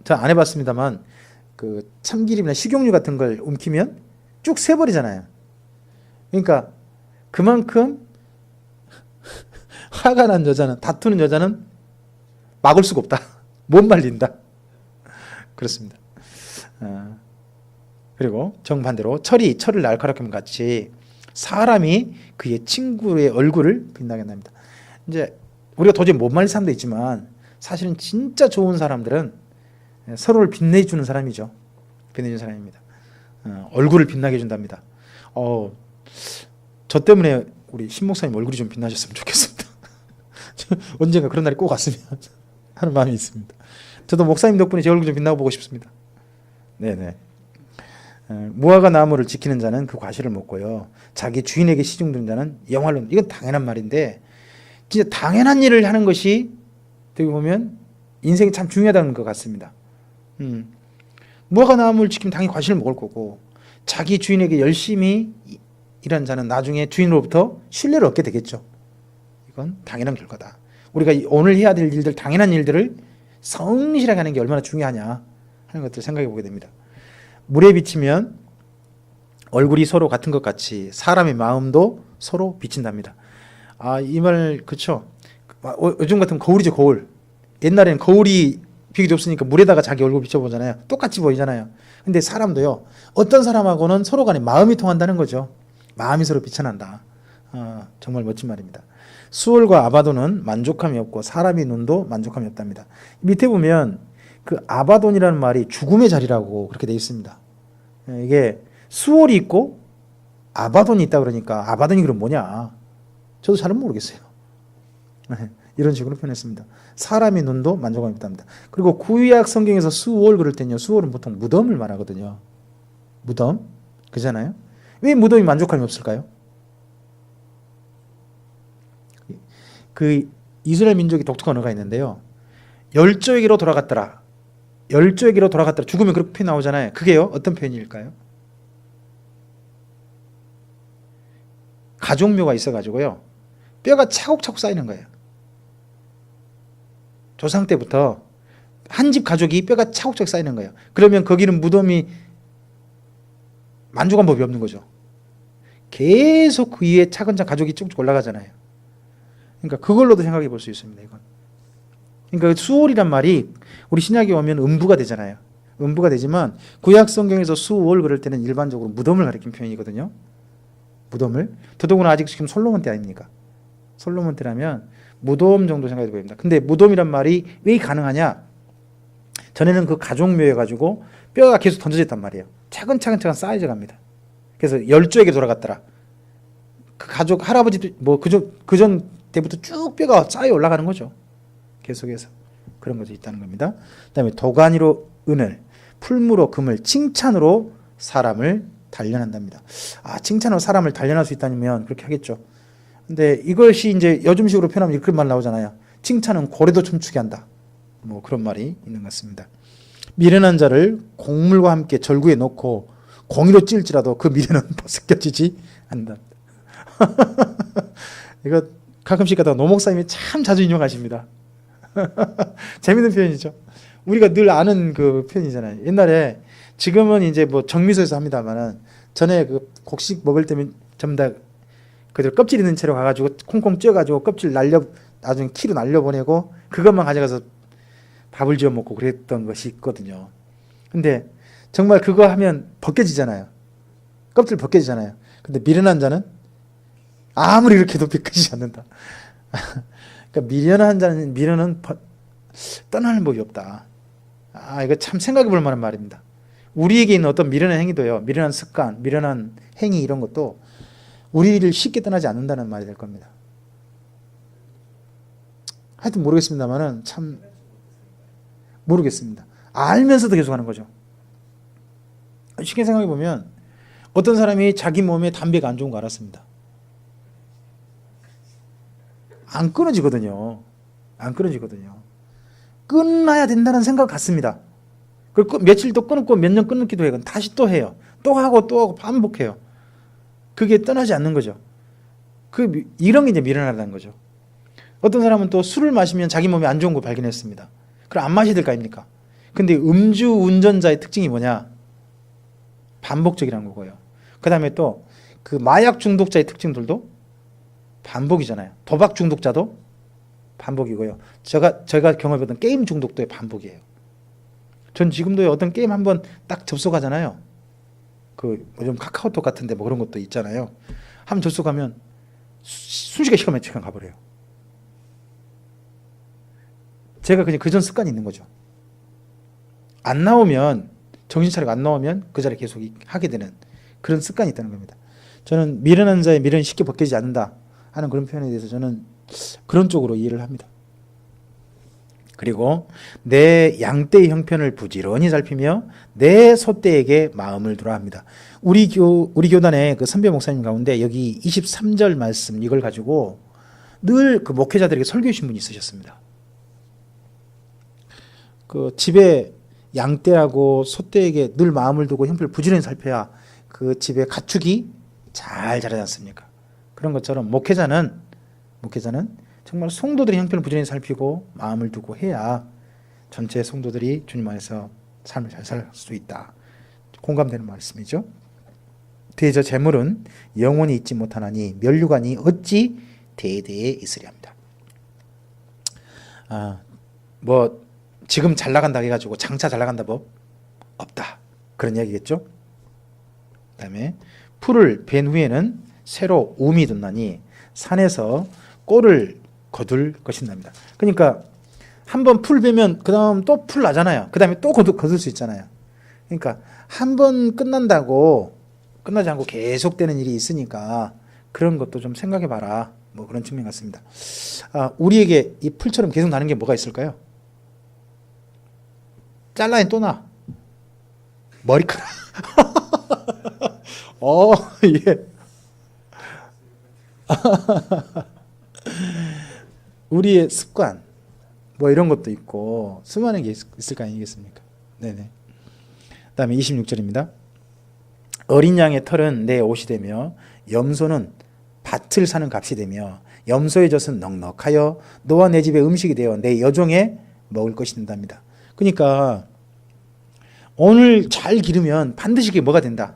저 안 해봤습니다만 그 참기름이나 식용유 같은 걸 움키면 쭉 새버리잖아요. 그러니까 그만큼 화가 난 여자는 다투는 여자는 막을 수가 없다. 못 말린다. 그렇습니다. 그리고 정반대로 철을 날카롭게 하면 같이 사람이 그의 친구의 얼굴을 빛나게 합니다. 이제 우리가 도저히 못 말릴 사람도 있지만 사실은 진짜 좋은 사람들은 서로를 빛내주는 사람이죠. 빛내주는 사람입니다. 얼굴을 빛나게 해준답니다. 저 때문에 우리 신 목사님 얼굴이 좀 빛나셨으면 좋겠습니다. 언젠가 그런 날이 꼭 왔으면 하는 마음이 있습니다. 저도 목사님 덕분에 제 얼굴 좀 빛나고 보고 싶습니다. 네네. 무화과 나무를 지키는 자는 그 과실을 먹고요. 자기 주인에게 시중드는 자는 영화로. 이건 당연한 말인데 진짜 당연한 일을 하는 것이 어떻게 보면 인생이 참 중요하다는 것 같습니다. 무화과 나무를 지키면 당연히 과실을 먹을 거고 자기 주인에게 열심히 일한 자는 나중에 주인으로부터 신뢰를 얻게 되겠죠. 이건 당연한 결과다. 우리가 오늘 해야 될 일들, 당연한 일들을 성실하게 하는 게 얼마나 중요하냐 하는 것들을 생각해 보게 됩니다. 물에 비치면 얼굴이 서로 같은 것 같이 사람의 마음도 서로 비친답니다. 이 말 그렇죠. 요즘 같으면 거울이죠, 거울. 옛날에는 거울이 비교적 없으니까 물에다가 자기 얼굴 비춰보잖아요. 똑같이 보이잖아요. 근데 사람도요. 어떤 사람하고는 서로 간에 마음이 통한다는 거죠. 마음이 서로 비춰난다. 정말 멋진 말입니다. 수월과 아바돈은 만족함이 없고 사람의 눈도 만족함이 없답니다. 밑에 보면 그 아바돈이라는 말이 죽음의 자리라고 그렇게 되어 있습니다. 이게 수월이 있고 아바돈이 있다 그러니까 아바돈이 그럼 뭐냐? 저도 잘은 모르겠어요. 이런 식으로 표현했습니다. 사람의 눈도 만족함이 없답니다. 그리고 구약 성경에서 수월 그럴 때는요. 수월은 보통 무덤을 말하거든요. 무덤. 그잖아요. 왜 무덤이 만족함이 없을까요? 그 이스라엘 민족이 독특한 언어가 있는데요. 열조에게로 돌아갔더라. 열조에게로 돌아갔더라. 죽으면 그렇게 나오잖아요. 그게요. 어떤 표현일까요? 가족묘가 있어가지고요. 뼈가 차곡차곡 쌓이는 거예요. 조상 때부터 한 집 가족이 뼈가 차곡차곡 쌓이는 거예요. 그러면 거기는 무덤이 만족한 법이 없는 거죠. 계속 그 위에 차근차근 가족이 쭉쭉 올라가잖아요. 그러니까 그걸로도 생각해 볼 수 있습니다. 이건. 그러니까 수월이란 말이 우리 신약에 오면 음부가 되잖아요. 음부가 되지만 구약 성경에서 수월 그럴 때는 일반적으로 무덤을 가리킨 표현이거든요. 무덤을. 더더구나 아직 지금 솔로몬 때 아닙니까? 솔로몬 때라면 무덤 정도 생각해 보입니다. 근데 무덤이란 말이 왜 가능하냐? 전에는 그 가족묘여 가지고 뼈가 계속 던져졌단 말이에요. 차근차근 쌓여져 갑니다. 그래서 열조에게 돌아갔더라. 그 가족 할아버지도 뭐 그전 때부터 쭉 뼈가 쌓여 올라가는 거죠. 계속해서 그런 것이 있다는 겁니다. 그다음에 도가니로 은을, 풀무로 금을, 칭찬으로 사람을 단련한답니다. 칭찬으로 사람을 단련할 수 있다면 그렇게 하겠죠. 근데 이것이 이제 요즘식으로 표현하면 그런 말 나오잖아요. 칭찬은 고래도 춤추게 한다. 뭐 그런 말이 있는 것 같습니다. 미련한 자를 곡물과 함께 절구에 넣고 공이로 찔지라도 그 미련은 벗겨지지 않는다. 이거 가끔씩 가다가 노 목사님이 참 자주 인용하십니다. 재밌는 표현이죠. 우리가 늘 아는 그 표현이잖아요. 옛날에 지금은 이제 뭐 정미소에서 합니다만은 전에 그 곡식 먹을 때면 전부 다 그대로 껍질 있는 채로 가가지고 콩콩 쪄가지고 껍질 나중에 키로 날려보내고 그것만 가져가서 밥을 지어 먹고 그랬던 것이 있거든요. 근데 정말 그거 하면 벗겨지잖아요. 껍질 벗겨지잖아요. 근데 미련한 자는 아무리 이렇게 해도 벗겨지지 않는다. 그러니까 미련한 자는 미련은 떠나는 법이 없다. 이거 참 생각해 볼 만한 말입니다. 우리에게 있는 어떤 미련한 행위도요. 미련한 습관, 미련한 행위 이런 것도 우리를 쉽게 떠나지 않는다는 말이 될 겁니다. 하여튼 모르겠습니다만은 참 모르겠습니다. 알면서도 계속하는 거죠. 쉽게 생각해 보면 어떤 사람이 자기 몸에 담배가 안 좋은 거 알았습니다. 안 끊어지거든요. 안 끊어지거든요. 끊어야 된다는 생각 같습니다. 그리고 며칠 또 끊었고 몇 년 끊기도 해요. 다시 또 해요. 또 하고 반복해요. 그게 떠나지 않는 거죠. 이런 게 이제 미련하다는 거죠. 어떤 사람은 또 술을 마시면 자기 몸에 안 좋은 거 발견했습니다. 그럼 안 마셔야 될 거 아닙니까? 근데 음주 운전자의 특징이 뭐냐? 반복적이라는 거고요. 그 다음에 또 그 마약 중독자의 특징들도 반복이잖아요. 도박 중독자도 반복이고요. 제가 경험해봤던 게임 중독도 반복이에요. 전 지금도 어떤 게임 한번 딱 접속하잖아요. 요즘 카카오톡 같은데 뭐 그런 것도 있잖아요. 한번 접속하면 순식간에 시간 가버려요. 제가 그냥 그전 습관이 있는 거죠. 안 나오면 정신 차리고 안 나오면 그 자리에 계속 하게 되는 그런 습관이 있다는 겁니다. 저는 미련한 자의 미련이 쉽게 벗겨지지 않는다 하는 그런 표현에 대해서 저는 그런 쪽으로 이해를 합니다. 그리고 내 양떼의 형편을 부지런히 살피며 내 소떼에게 마음을 두라 합니다. 우리 교단의 그 선배 목사님 가운데 여기 23절 말씀 이걸 가지고 늘 그 목회자들에게 설교하신 분이 있으셨습니다. 그 집에 양떼하고 소떼에게 늘 마음을 두고 형편을 부지런히 살펴야 그 집의 가축이 잘 자라지 않습니까? 그런 것처럼 목회자는 정말 성도들의 형편을 부지런히 살피고 마음을 두고 해야 전체 성도들이 주님 안에서 삶을 잘 살 수 있다. 공감되는 말씀이죠. 뒤에 저 재물은 영원히 있지 못하나니 면류관이 어찌 대대에 있으랴 합니다. 뭐 지금 잘 나간다 해가지고 장차 잘 나간다 법 없다. 그런 이야기겠죠. 그 다음에 풀을 벤 후에는 새로 움이 돋나니 산에서 꼴을 거둘 것이랍니다. 그러니까 한번 풀 베면 그 다음 또 풀 나잖아요. 그 다음에 또 거둘 수 있잖아요. 그러니까 한 번 끝난다고 끝나지 않고 계속되는 일이 있으니까 그런 것도 좀 생각해 봐라. 뭐 그런 측면 같습니다. 우리에게 이 풀처럼 계속 나는 게 뭐가 있을까요? 잘라니 또 나. 머리카락. 예. 우리의 습관, 뭐 이런 것도 있고 수많은 게 있을 거 아니겠습니까? 네네. 그다음에 26절입니다. 어린 양의 털은 내 옷이 되며 염소는 밭을 사는 값이 되며 염소의 젖은 넉넉하여 너와 내 집의 음식이 되어 내 여종의 먹을 것이 된답니다. 그러니까 오늘 잘 기르면 반드시 그게 뭐가 된다?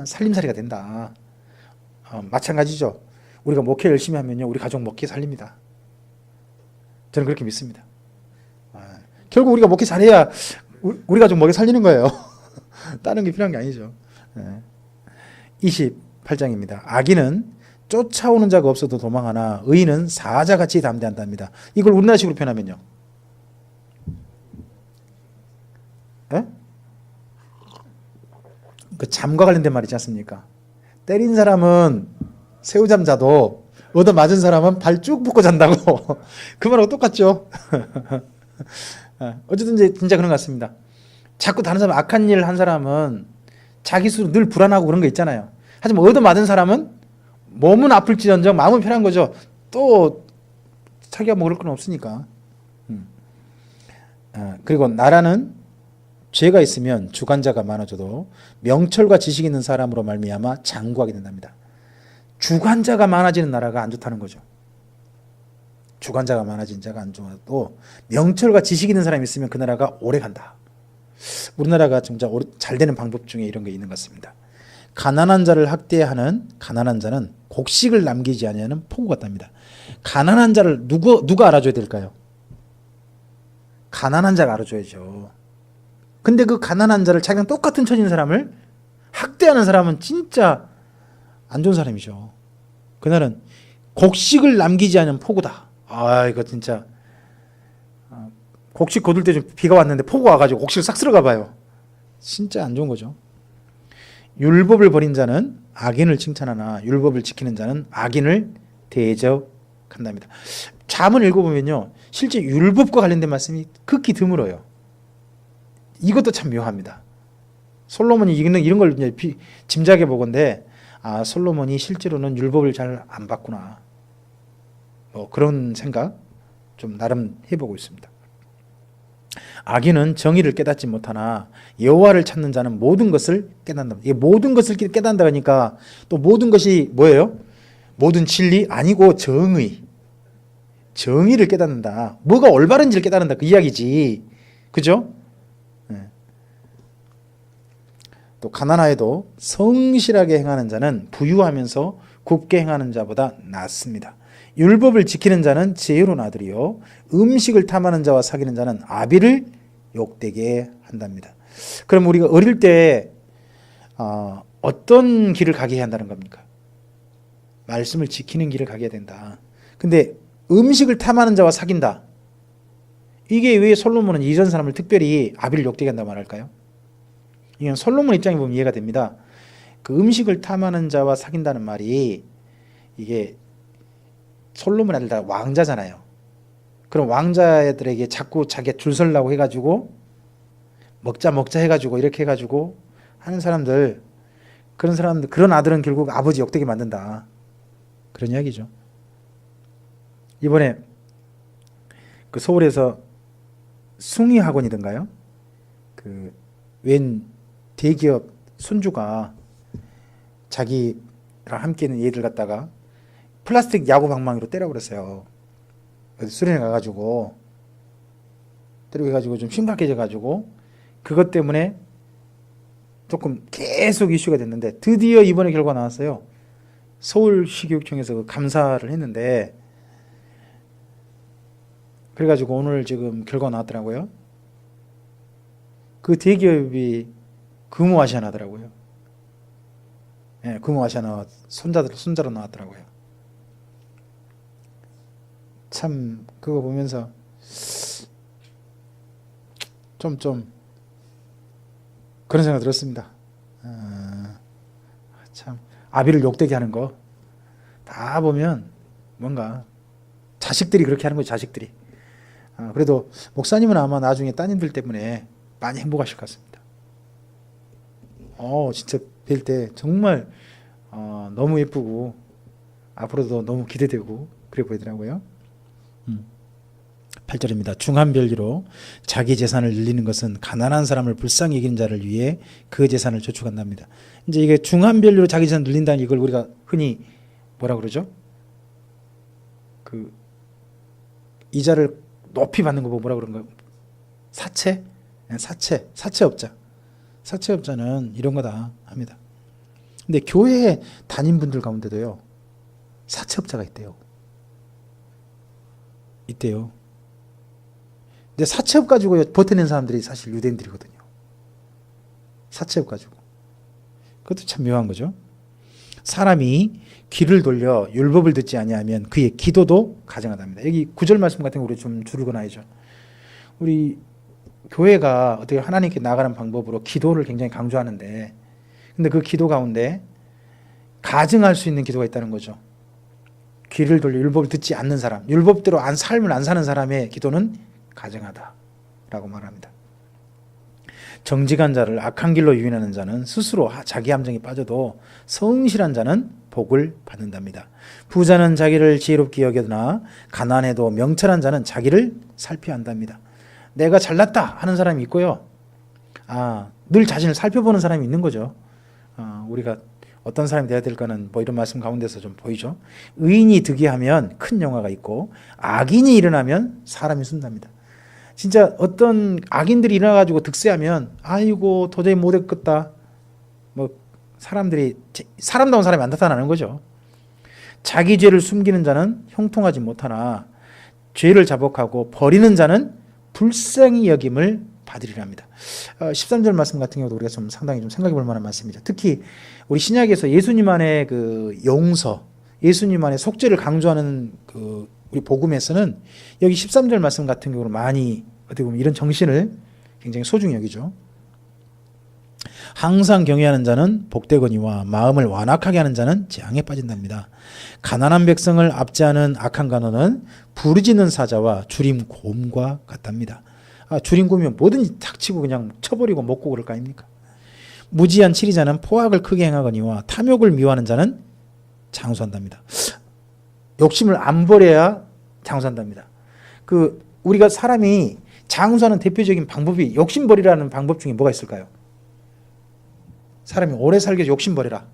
살림살이가 된다. 마찬가지죠. 우리가 목회 열심히 하면요, 우리 가족 먹기 살립니다. 저는 그렇게 믿습니다. 결국 우리가 목회 잘해야 우리 가족 먹여 살리는 거예요. 다른 게 필요한 게 아니죠. 28장입니다. 악인은 쫓아오는 자가 없어도 도망하나 의인은 사자같이 담대한답니다. 이걸 우리나라식으로 표현하면요. 그 잠과 관련된 말이지 않습니까? 때린 사람은 새우잠 자도 얻어 맞은 사람은 발 쭉 뻗고 잔다고. 그 말하고 똑같죠. 어쨌든 이제 진짜 그런 것 같습니다. 자꾸 다른 사람 악한 일 한 사람은 자기 스스로 늘 불안하고 그런 거 있잖아요. 하지만 얻어 맞은 사람은 몸은 아플지언정 마음은 편한 거죠. 또 자기가 먹을 건 없으니까. 그리고 나라는 죄가 있으면 주관자가 많아져도 명철과 지식 있는 사람으로 말미암아 장구하게 된답니다. 주관자가 많아지는 나라가 안 좋다는 거죠. 주관자가 많아진 자가 안 좋아도 명철과 지식 있는 사람이 있으면 그 나라가 오래 간다. 우리나라가 진짜 잘 되는 방법 중에 이런 게 있는 것 같습니다. 가난한 자를 학대하는 가난한 자는 곡식을 남기지 아니하는 포구 같답니다. 가난한 자를 누가 알아줘야 될까요? 가난한 자가 알아줘야죠. 근데 그 가난한 자를 자기랑 똑같은 처지인 사람을 학대하는 사람은 진짜 안 좋은 사람이죠. 그날은 곡식을 남기지 않은 포구다. 이거 진짜 곡식 거둘 때 좀 비가 왔는데 폭우 와가지고 곡식을 싹 쓸어가 봐요. 진짜 안 좋은 거죠. 율법을 버린 자는 악인을 칭찬하나 율법을 지키는 자는 악인을 대적한답니다. 잠언 읽어보면요, 실제 율법과 관련된 말씀이 극히 드물어요. 이것도 참 묘합니다. 솔로몬이 이런 걸 이제 짐작해 보건데, 솔로몬이 실제로는 율법을 잘 안 봤구나. 뭐 그런 생각 좀 나름 해보고 있습니다. 악인은 정의를 깨닫지 못하나 여호와를 찾는 자는 모든 것을 깨닫는다. 이게 모든 것을 깨닫는다 하니까 또 모든 것이 뭐예요? 모든 진리 아니고 정의를 깨닫는다. 뭐가 올바른지를 깨닫는다 그 이야기지. 그죠? 또 가난하여도 성실하게 행하는 자는 부유하면서 곱게 행하는 자보다 낫습니다. 율법을 지키는 자는 지혜로운 아들이요 음식을 탐하는 자와 사귀는 자는 아비를 욕되게 한답니다. 그럼 우리가 어릴 때 어떤 길을 가게 해야 한다는 겁니까? 말씀을 지키는 길을 가게 된다. 근데 음식을 탐하는 자와 사귄다. 이게 왜 솔로몬은 이전 사람을 특별히 아비를 욕되게 한다고 말할까요? 이건 솔로몬 입장에 보면 이해가 됩니다. 그 음식을 탐하는 자와 사귄다는 말이 이게 솔로몬 아들 다 왕자잖아요. 그럼 왕자들에게 자꾸 자기가 줄 설라고 해가지고 먹자 해가지고 이렇게 해가지고 하는 사람들, 그런 아들은 결국 아버지 욕되게 만든다. 그런 이야기죠. 이번에 그 서울에서 숭이 학원이던가요? 그 웬 대기업 손주가 자기랑 함께 있는 얘들 갖다가 플라스틱 야구 방망이로 때려버렸어요. 수련회 가가지고 때려가지고 좀 심각해져가지고 그것 때문에 조금 계속 이슈가 됐는데 드디어 이번에 결과 나왔어요. 서울시교육청에서 그 감사를 했는데 그래가지고 오늘 지금 결과 나왔더라고요. 그 대기업이 금호아시안 하더라고요. 예, 금호아시아 손자로 나왔더라고요. 참 그거 보면서 좀 그런 생각 들었습니다. 참 아비를 욕되게 하는 거 다 보면 뭔가 자식들이 그렇게 하는 거죠. 자식들이. 그래도 목사님은 아마 나중에 따님들 때문에 많이 행복하실 것 같습니다. 진짜 뵐 때 정말 너무 예쁘고 앞으로도 너무 기대되고 그래 보이더라고요. 8절입니다. 중한별리로 자기 재산을 늘리는 것은 가난한 사람을 불쌍히 여기는 자를 위해 그 재산을 저축한답니다. 이제 이게 중한별리로 자기 재산을 늘린다는 이걸 우리가 흔히 뭐라 그러죠? 그 이자를 높이 받는 거 보고 뭐라 그런가? 사채업자. 사채업자는 이런 거다 합니다. 근데 교회 담임분들 가운데도요, 사채업자가 있대요. 근데 사채업 가지고 버텨낸 사람들이 사실 유대인들이거든요. 사채업 가지고. 그것도 참 묘한 거죠. 사람이 귀를 돌려 율법을 듣지 아니하면 그의 기도도 가증하답니다. 여기 9절 말씀 같은 거 우리 좀 줄여놔야죠. 우리 교회가 어떻게 하나님께 나아가는 방법으로 기도를 굉장히 강조하는데, 근데 그 기도 가운데 가증할 수 있는 기도가 있다는 거죠. 귀를 돌려 율법을 듣지 않는 사람, 율법대로 삶을 안 사는 사람의 기도는 가증하다라고 말합니다. 정직한 자를 악한 길로 유인하는 자는 스스로 자기 함정에 빠져도 성실한 자는 복을 받는답니다. 부자는 자기를 지혜롭게 여겨나 가난해도 명철한 자는 자기를 살펴야 한답니다. 내가 잘났다 하는 사람이 있고요. 늘 자신을 살펴보는 사람이 있는 거죠. 우리가 어떤 사람이 돼야 될까는 뭐 이런 말씀 가운데서 좀 보이죠. 의인이 득이하면 큰 영화가 있고 악인이 일어나면 사람이 순답니다. 진짜 어떤 악인들이 일어나가지고 득세하면 아이고 도저히 못했겠다. 뭐 사람다운 사람이 안 나타나는 거죠. 자기 죄를 숨기는 자는 형통하지 못하나 죄를 자복하고 버리는 자는 불쌍히 여김을 받으리랍니다. 13절 말씀 같은 경우도 우리가 좀 상당히 좀 생각해 볼 만한 말씀이죠. 특히 우리 신약에서 예수님 안의 그 용서, 예수님 안의 속죄를 강조하는 그 우리 복음에서는 여기 13절 말씀 같은 경우는 많이 어떻게 보면 이런 정신을 굉장히 소중히 여기죠. 항상 경외하는 자는 복되거니와 마음을 완악하게 하는 자는 재앙에 빠진답니다. 가난한 백성을 압제하는 악한 간원은 부르짖는 사자와 주림 곰과 같답니다. 주림 곰이면 뭐든지 탁치고 그냥 쳐버리고 먹고 그럴 거 아닙니까? 무지한 치리자는 포악을 크게 행하거니와 탐욕을 미워하는 자는 장수한답니다. 욕심을 안 버려야 장수한답니다. 우리가 사람이 장수하는 대표적인 방법이 욕심 버리라는 방법 중에 뭐가 있을까요? 사람이 오래 살기 위해서 욕심 버려라.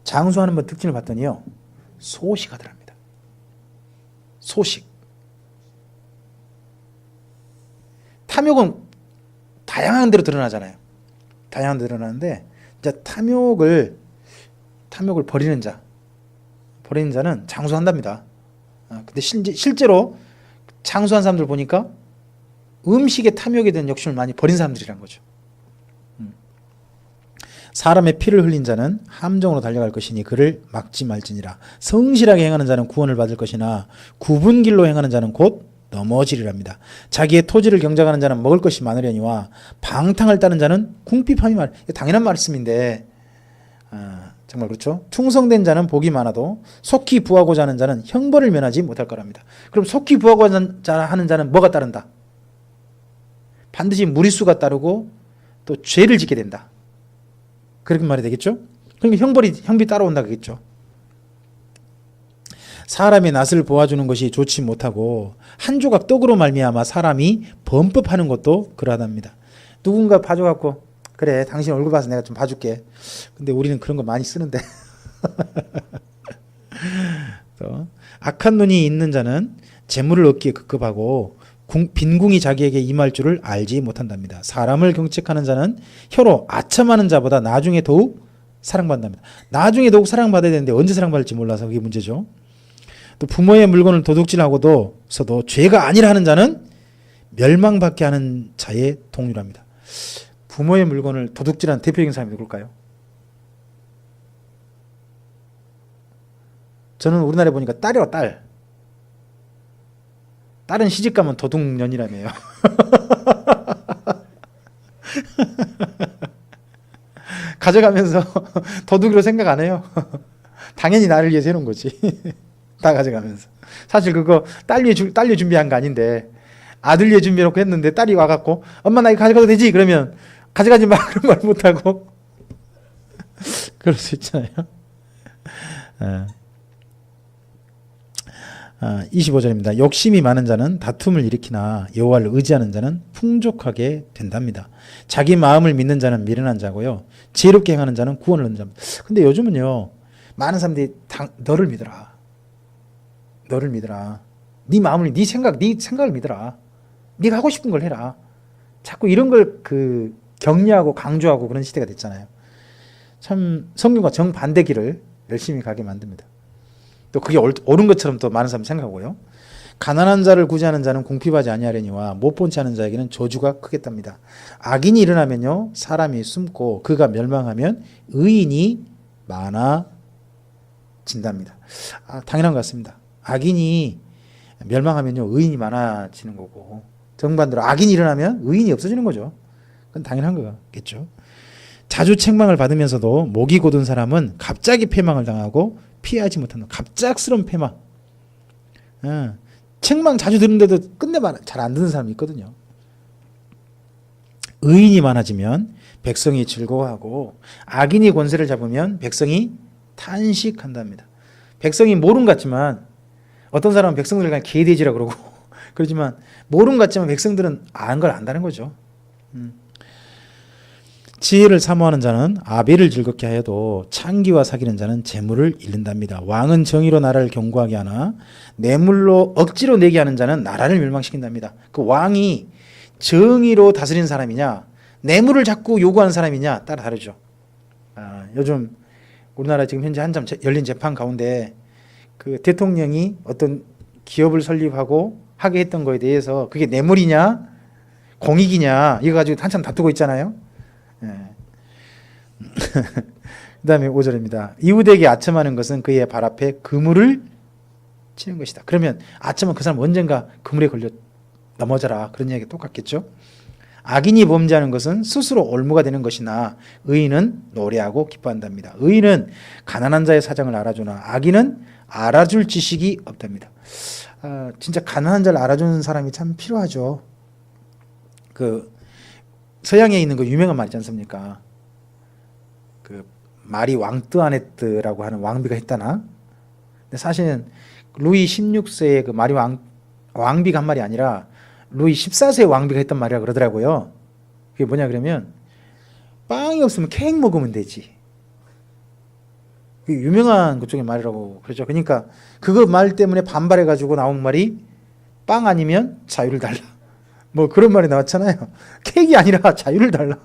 장수하는 분 특징을 봤더니요, 소식하더랍니다. 소식. 탐욕은 다양한 데로 드러나잖아요. 다양한 데로 드러나는데 이제 탐욕을 버리는 자는 장수한답니다. 근데 실제로 장수한 사람들 보니까 음식에 탐욕에 대한 욕심을 많이 버린 사람들이란 거죠. 사람의 피를 흘린 자는 함정으로 달려갈 것이니 그를 막지 말지니라. 성실하게 행하는 자는 구원을 받을 것이나 굽은 길로 행하는 자는 곧 넘어지리랍니다. 자기의 토지를 경작하는 자는 먹을 것이 많으려니와 방탕을 따는 자는 궁핍함이 당연한 말씀인데 정말 그렇죠. 충성된 자는 복이 많아도 속히 부하고자 하는 자는 형벌을 면하지 못할 거랍니다. 그럼 속히 부하고자 하는 자는 뭐가 따른다? 반드시 무리수가 따르고 또 죄를 짓게 된다. 그렇게 말이 되겠죠? 그러니까 형비 따라온다 그겠죠. 사람의 낯을 보아주는 것이 좋지 못하고 한 조각 떡으로 말미암아 사람이 범법하는 것도 그러하답니다. 누군가 봐줘갖고 그래 당신 얼굴 봐서 내가 좀 봐줄게. 근데 우리는 그런 거 많이 쓰는데 또 악한 눈이 있는 자는 재물을 얻기에 급급하고 빈궁이 자기에게 임할 줄을 알지 못한답니다. 사람을 경책하는 자는 혀로 아첨하는 자보다 나중에 더욱 사랑받는답니다. 나중에 더욱 사랑받아야 되는데 언제 사랑받을지 몰라서 그게 문제죠. 또 부모의 물건을 도둑질하고도 죄가 아니라 하는 자는 멸망받게 하는 자의 동료랍니다. 부모의 물건을 도둑질한 대표적인 사람이 누굴까요? 저는 우리나라에 보니까 딸이요, 딸. 딸은 시집 가면 도둑년이라며요. 가져가면서 도둑으로 생각 안 해요. 당연히 나를 위해서 해놓은 거지. 다 가져가면서. 사실 그거 딸 위해 준비한 거 아닌데 아들 위해 준비해놓고 했는데 딸이 와갖고 엄마 나 이거 가져가도 되지? 그러면 가져가지 마 그런 말 못하고 그럴 수 있잖아요. 25절입니다. 욕심이 많은 자는 다툼을 일으키나 여호와를 의지하는 자는 풍족하게 된답니다. 자기 마음을 믿는 자는 미련한 자고요, 지혜롭게 행하는 자는 구원을 얻는 자입니다. 근데 요즘은요, 많은 사람들이 너를 믿어라. 너를 믿어라. 네 마음을, 네 생각을 믿어라. 네가 하고 싶은 걸 해라. 자꾸 이런 걸 격려하고 강조하고 그런 시대가 됐잖아요. 참 성경과 정반대 길을 열심히 가게 만듭니다. 또 그게 옳은 것처럼 또 많은 사람이 생각하고요. 가난한 자를 구제하는 자는 궁핍하지 아니하려니와 못 본 채 하는 자에게는 저주가 크겠답니다. 악인이 일어나면요, 사람이 숨고 그가 멸망하면 의인이 많아진답니다. 당연한 것 같습니다. 악인이 멸망하면요, 의인이 많아지는 거고, 정반대로 악인이 일어나면 의인이 없어지는 거죠. 그건 당연한 거겠죠. 자주 책망을 받으면서도 목이 곧은 사람은 갑자기 패망을 당하고 피하지 못하는 갑작스러운 패망. 책망 자주 듣는데도 끝내 잘 안 듣는 사람이 있거든요. 의인이 많아지면 백성이 즐거워하고 악인이 권세를 잡으면 백성이 탄식한답니다. 백성이 모름 같지만 어떤 사람은 백성들 그냥 개돼지라 그러고 그러지만 모름 같지만 백성들은 아는 걸 안다는 거죠. 지혜를 사모하는 자는 아벨을 즐겁게 하여도 창기와 사귀는 자는 재물을 잃는답니다. 왕은 정의로 나라를 견고하게 하나 뇌물로 억지로 내게 하는 자는 나라를 멸망시킨답니다. 그 왕이 정의로 다스리는 사람이냐 뇌물을 자꾸 요구하는 사람이냐 따라 다르죠. 요즘 우리나라 지금 현재 한참 열린 재판 가운데 그 대통령이 어떤 기업을 설립하고 하게 했던 거에 대해서 그게 뇌물이냐 공익이냐 이거 가지고 한참 다투고 있잖아요. 그 다음에 5절입니다. 이웃에게 아첨하는 것은 그의 발 앞에 그물을 치는 것이다. 그러면 아첨은 그 사람 언젠가 그물에 걸려 넘어져라 그런 이야기가 똑같겠죠. 악인이 범죄하는 것은 스스로 올무가 되는 것이나 의인은 노래하고 기뻐한답니다. 의인은 가난한 자의 사정을 알아주나 악인은 알아줄 지식이 없답니다. 진짜 가난한 자를 알아주는 사람이 참 필요하죠. 그 서양에 있는 그 유명한 말 있지 않습니까? 그 마리 왕뜨아네뜨라고 하는 왕비가 했다나? 근데 사실은 루이 16세의 그 마리 왕비가 한 말이 아니라 루이 14세의 왕비가 했던 말이라 그러더라고요. 그게 뭐냐 그러면 빵이 없으면 케이크 먹으면 되지. 그게 유명한 그쪽의 말이라고 그러죠. 그러니까 그거 말 때문에 반발해가지고 나온 말이 빵 아니면 자유를 달라. 뭐 그런 말이 나왔잖아요. 케이크 아니라 자유를 달라.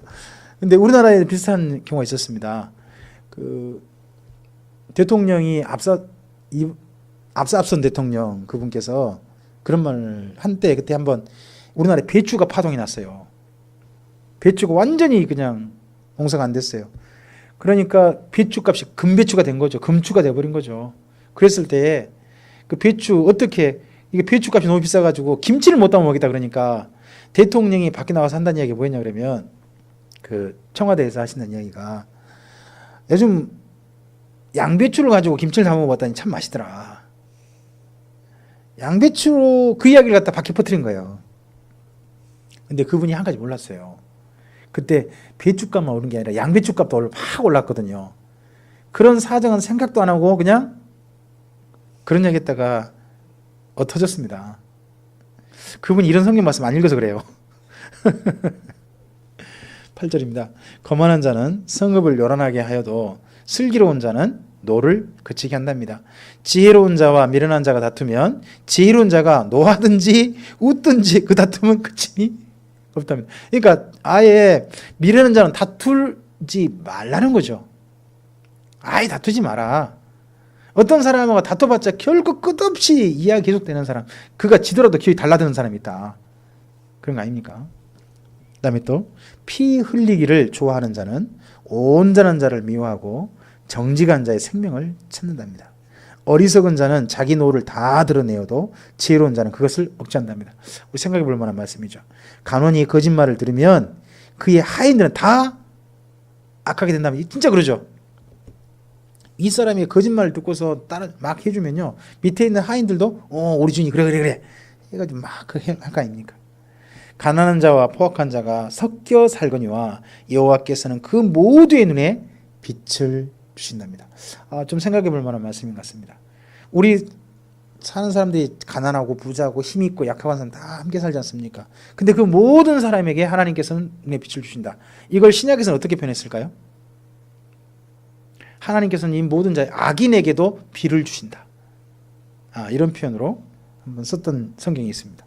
근데 우리나라에 비슷한 경우가 있었습니다. 그 대통령이 앞선 대통령 그분께서 그런 말을 한때 그때 한번 우리나라에 배추가 파동이 났어요. 배추가 완전히 그냥 공사가 안 됐어요. 그러니까 배추값이 금배추가 된 거죠. 금추가 돼버린 거죠. 그랬을 때 그 배추 어떻게 이게 배추값이 너무 비싸가지고 김치를 못 담아 먹겠다 그러니까 대통령이 밖에 나와서 한다는 이야기가 뭐였냐 그러면 그 청와대에서 하시는 이야기가 요즘 양배추를 가지고 김치를 담아 먹었다니 참 맛있더라. 양배추로 그 이야기를 갖다 밖에 퍼뜨린 거예요. 근데 그분이 한 가지 몰랐어요. 그때 배추값만 오른 게 아니라 양배추값도 확 올랐거든요. 그런 사정은 생각도 안 하고 그냥 그런 이야기 했다가 터졌습니다. 그분이 이런 성경 말씀 안 읽어서 그래요. 8절입니다. 거만한 자는 성읍을 요란하게 하여도 슬기로운 자는 노를 그치게 한답니다. 지혜로운 자와 미련한 자가 다투면 지혜로운 자가 노하든지 웃든지 그 다툼은 그침이 없답니다. 그러니까 아예 미련한 자는 다투지 말라는 거죠. 아예 다투지 마라. 어떤 사람하고 다퉈봤자 결국 끝없이 이야기 계속되는 사람, 그가 지더라도 기억이 달라드는 사람이 있다. 그런 거 아닙니까? 그다음에 또 피 흘리기를 좋아하는 자는 온전한 자를 미워하고 정직한 자의 생명을 찾는답니다. 어리석은 자는 자기 노를 다 드러내어도 지혜로운 자는 그것을 억제한답니다. 우리 생각해 볼 만한 말씀이죠. 간원이 거짓말을 들으면 그의 하인들은 다 악하게 된다면 진짜 그러죠. 이 사람이 거짓말을 듣고서 따라 막 해주면요, 밑에 있는 하인들도 우리 주인이 그래 해가지고 막 할 거 아닙니까? 가난한 자와 포악한 자가 섞여 살거니와 여호와께서는 그 모두의 눈에 빛을 주신답니다. 좀 생각해 볼 만한 말씀인 것 같습니다. 우리 사는 사람들이 가난하고 부자고 힘 있고 약하고 한 사람 다 함께 살지 않습니까? 근데 그 모든 사람에게 하나님께서는 눈에 빛을 주신다. 이걸 신약에서는 어떻게 표현했을까요? 하나님께서는 이 모든 자의 악인에게도 비를 주신다. 이런 표현으로 한번 썼던 성경이 있습니다.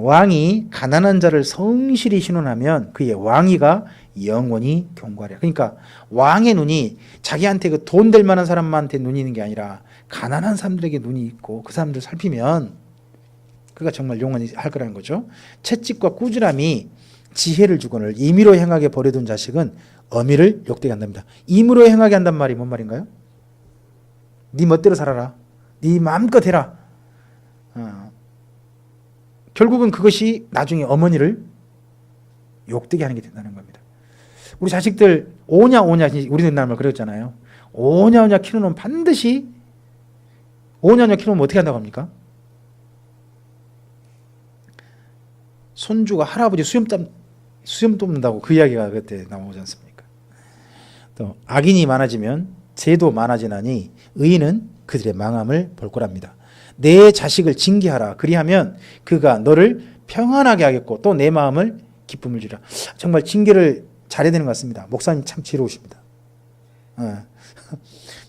왕이 가난한 자를 성실히 신원하면 그의 왕위가 영원히 경고하리라. 그러니까 왕의 눈이 자기한테 그 돈 될 만한 사람한테 눈이 있는 게 아니라 가난한 사람들에게 눈이 있고 그 사람들 살피면 그가 정말 영원히 할 거라는 거죠. 채찍과 꾸지람이 지혜를 주거늘 임의로 행하게 버려둔 자식은 어미를 욕되게 한답니다. 임의로 행하게 한단 말이 뭔 말인가요? 네 멋대로 살아라. 네 마음껏 해라. 결국은 그것이 나중에 어머니를 욕되게 하는 게 된다는 겁니다. 우리 자식들 오냐 우리 옛날 말 그랬잖아요. 오냐 키우면 반드시 오냐 키우면 어떻게 한다고 합니까? 손주가 할아버지 수염 돕는다고 그 이야기가 그때 나오지 않습니까? 또 악인이 많아지면 죄도 많아지나니 의인은 그들의 망함을 볼 거랍니다. 내 자식을 징계하라. 그리하면 그가 너를 평안하게 하겠고 또 내 마음을 기쁨을 주라. 정말 징계를 잘해야 되는 것 같습니다. 목사님 참 지혜로우십니다.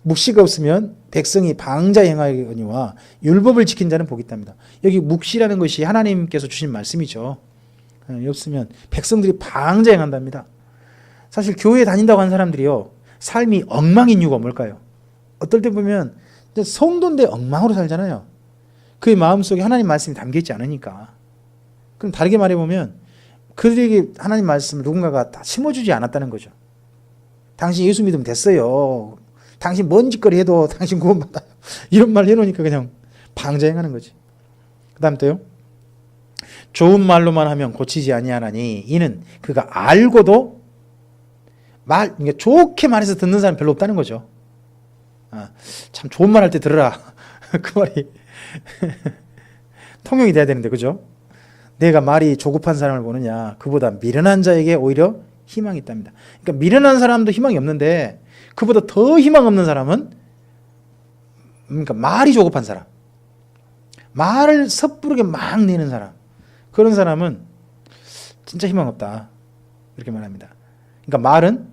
묵시가 없으면 백성이 방자에 행하거니와 율법을 지킨 자는 복이 있답니다. 여기 묵시라는 것이 하나님께서 주신 말씀이죠. 없으면 백성들이 방자에 행한답니다. 사실 교회에 다닌다고 하는 사람들이요, 삶이 엉망인 이유가 뭘까요? 어떨 때 보면 성도인데 엉망으로 살잖아요. 그의 마음속에 하나님 말씀이 담겨있지 않으니까. 그럼 다르게 말해보면 그들에게 하나님 말씀을 누군가가 다 심어주지 않았다는 거죠. 당신 예수 믿으면 됐어요. 당신 뭔 짓거리 해도 당신 구원받아요. 이런 말 해놓으니까 그냥 방자행하는 거지. 그 다음 또요. 좋은 말로만 하면 고치지 아니하나니 이는 그가 알고도 그러니까 좋게 말해서 듣는 사람 별로 없다는 거죠. 참 좋은 말 할 때 들으라. 그 말이 통용이 돼야 되는데, 그죠? 내가 말이 조급한 사람을 보느냐, 그보다 미련한 자에게 오히려 희망이 있답니다. 그러니까 미련한 사람도 희망이 없는데 그보다 더 희망 없는 사람은, 그러니까 말이 조급한 사람, 말을 섣부르게 막 내는 사람, 그런 사람은 진짜 희망 없다, 이렇게 말합니다. 그러니까 말은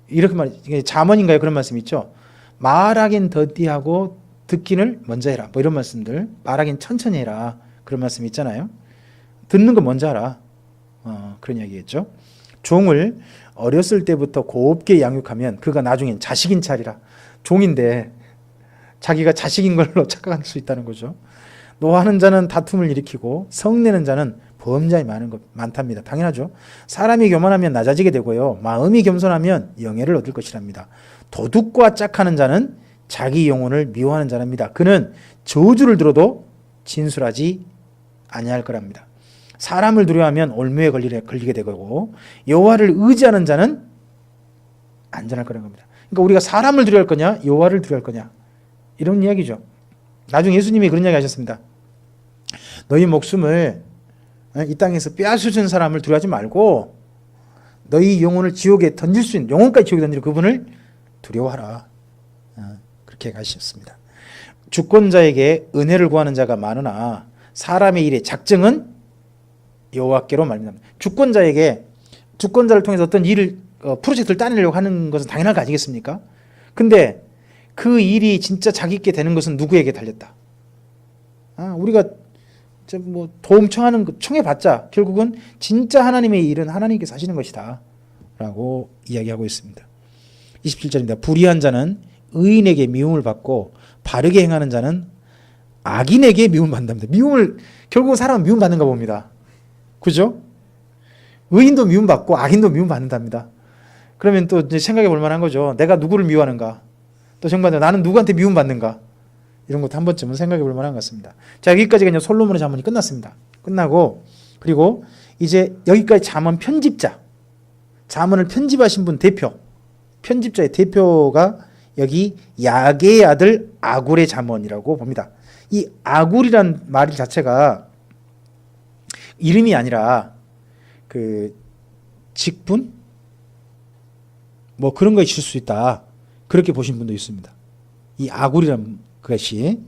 이렇게 이게 잠언인가요? 그런 말씀 있죠. 말하긴 더디하고 듣기를 먼저 해라. 뭐 이런 말씀들. 말하긴 천천히 해라. 그런 말씀 있잖아요. 듣는 거 먼저 하라. 그런 이야기겠죠. 종을 어렸을 때부터 곱게 양육하면 그가 나중엔 자식인 차리라. 종인데 자기가 자식인 걸로 착각할 수 있다는 거죠. 노하는 자는 다툼을 일으키고 성내는 자는 범죄가 많답니다. 당연하죠. 사람이 교만하면 낮아지게 되고요, 마음이 겸손하면 영예를 얻을 것이랍니다. 도둑과 짝하는 자는 자기 영혼을 미워하는 자랍니다. 그는 저주를 들어도 진술하지 아니할 거랍니다. 사람을 두려워하면 올무에 걸리게 되고 여호와를 의지하는 자는 안전할 거라는 겁니다. 그러니까 우리가 사람을 두려워할 거냐, 여호와를 두려워할 거냐, 이런 이야기죠. 나중에 예수님이 그런 이야기 하셨습니다. 너희 목숨을 이 땅에서 빼앗으신 사람을 두려워하지 말고 너희 영혼을 지옥에 던질 수 있는, 영혼까지 지옥에 던질 그분을 두려워하라. 그렇게 가르치셨습니다. 주권자에게 은혜를 구하는 자가 많으나 사람의 일의 작정은 여호와께로 말미암다. 주권자를 통해서 어떤 일을 프로젝트를 따내려고 하는 것은 당연한 거 아니겠습니까? 근데 그 일이 진짜 자기께 되는 것은 누구에게 달렸다. 우리가 뭐 도움 청해봤자 결국은 진짜 하나님의 일은 하나님께서 하시는 것이다 라고 이야기하고 있습니다. 27절입니다. 불의한 자는 의인에게 미움을 받고 바르게 행하는 자는 악인에게 미움을 받는답니다. 결국은 사람은 미움받는가 봅니다. 그죠? 의인도 미움받고 악인도 미움받는답니다. 그러면 또 이제 생각해 볼 만한 거죠. 내가 누구를 미워하는가? 또 정반대로 나는 누구한테 미움받는가? 이런 것도 한 번쯤은 생각해 볼 만한 것 같습니다. 자, 여기까지가 이제 솔로몬의 잠언이 끝났습니다. 끝나고, 그리고 이제 여기까지 잠언 편집자, 잠언을 편집하신 분 대표, 편집자의 대표가 여기 야게의 아들 아굴의 잠언이라고 봅니다. 이 아굴이란 말 자체가 이름이 아니라 그 직분? 뭐 그런 거 있을 수 있다. 그렇게 보신 분도 있습니다. 이 아굴이란 것이,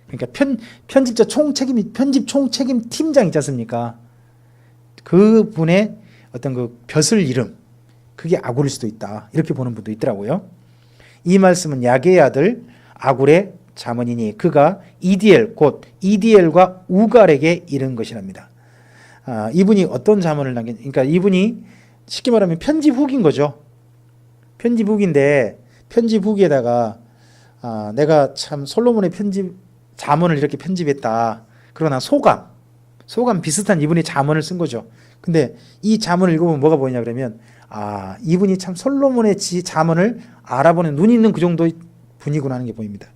그러니까 편집자 총책임, 편집 총책임 팀장 있지 않습니까? 그 분의 어떤 그 벼슬 이름, 그게 아굴일 수도 있다. 이렇게 보는 분도 있더라고요. 이 말씀은 야게의 아들 아굴의 잠언이니 그가 이디엘 곧 이디엘과 우갈에게 이른 것이랍니다. 이분이 어떤 잠언을 그러니까 이분이 쉽게 말하면 편집 후기인 거죠. 편집 후기인데 편집 후기에다가 내가 참 솔로몬의 잠언을 이렇게 편집했다. 그러나 소감 비슷한 이분이 잠언을 쓴 거죠. 근데 이 잠언을 읽어보면 뭐가 보이냐 그러면 이분이 참 솔로몬의 잠언을 알아보는 눈이 있는 그 정도의 분이구나 하는 게 보입니다.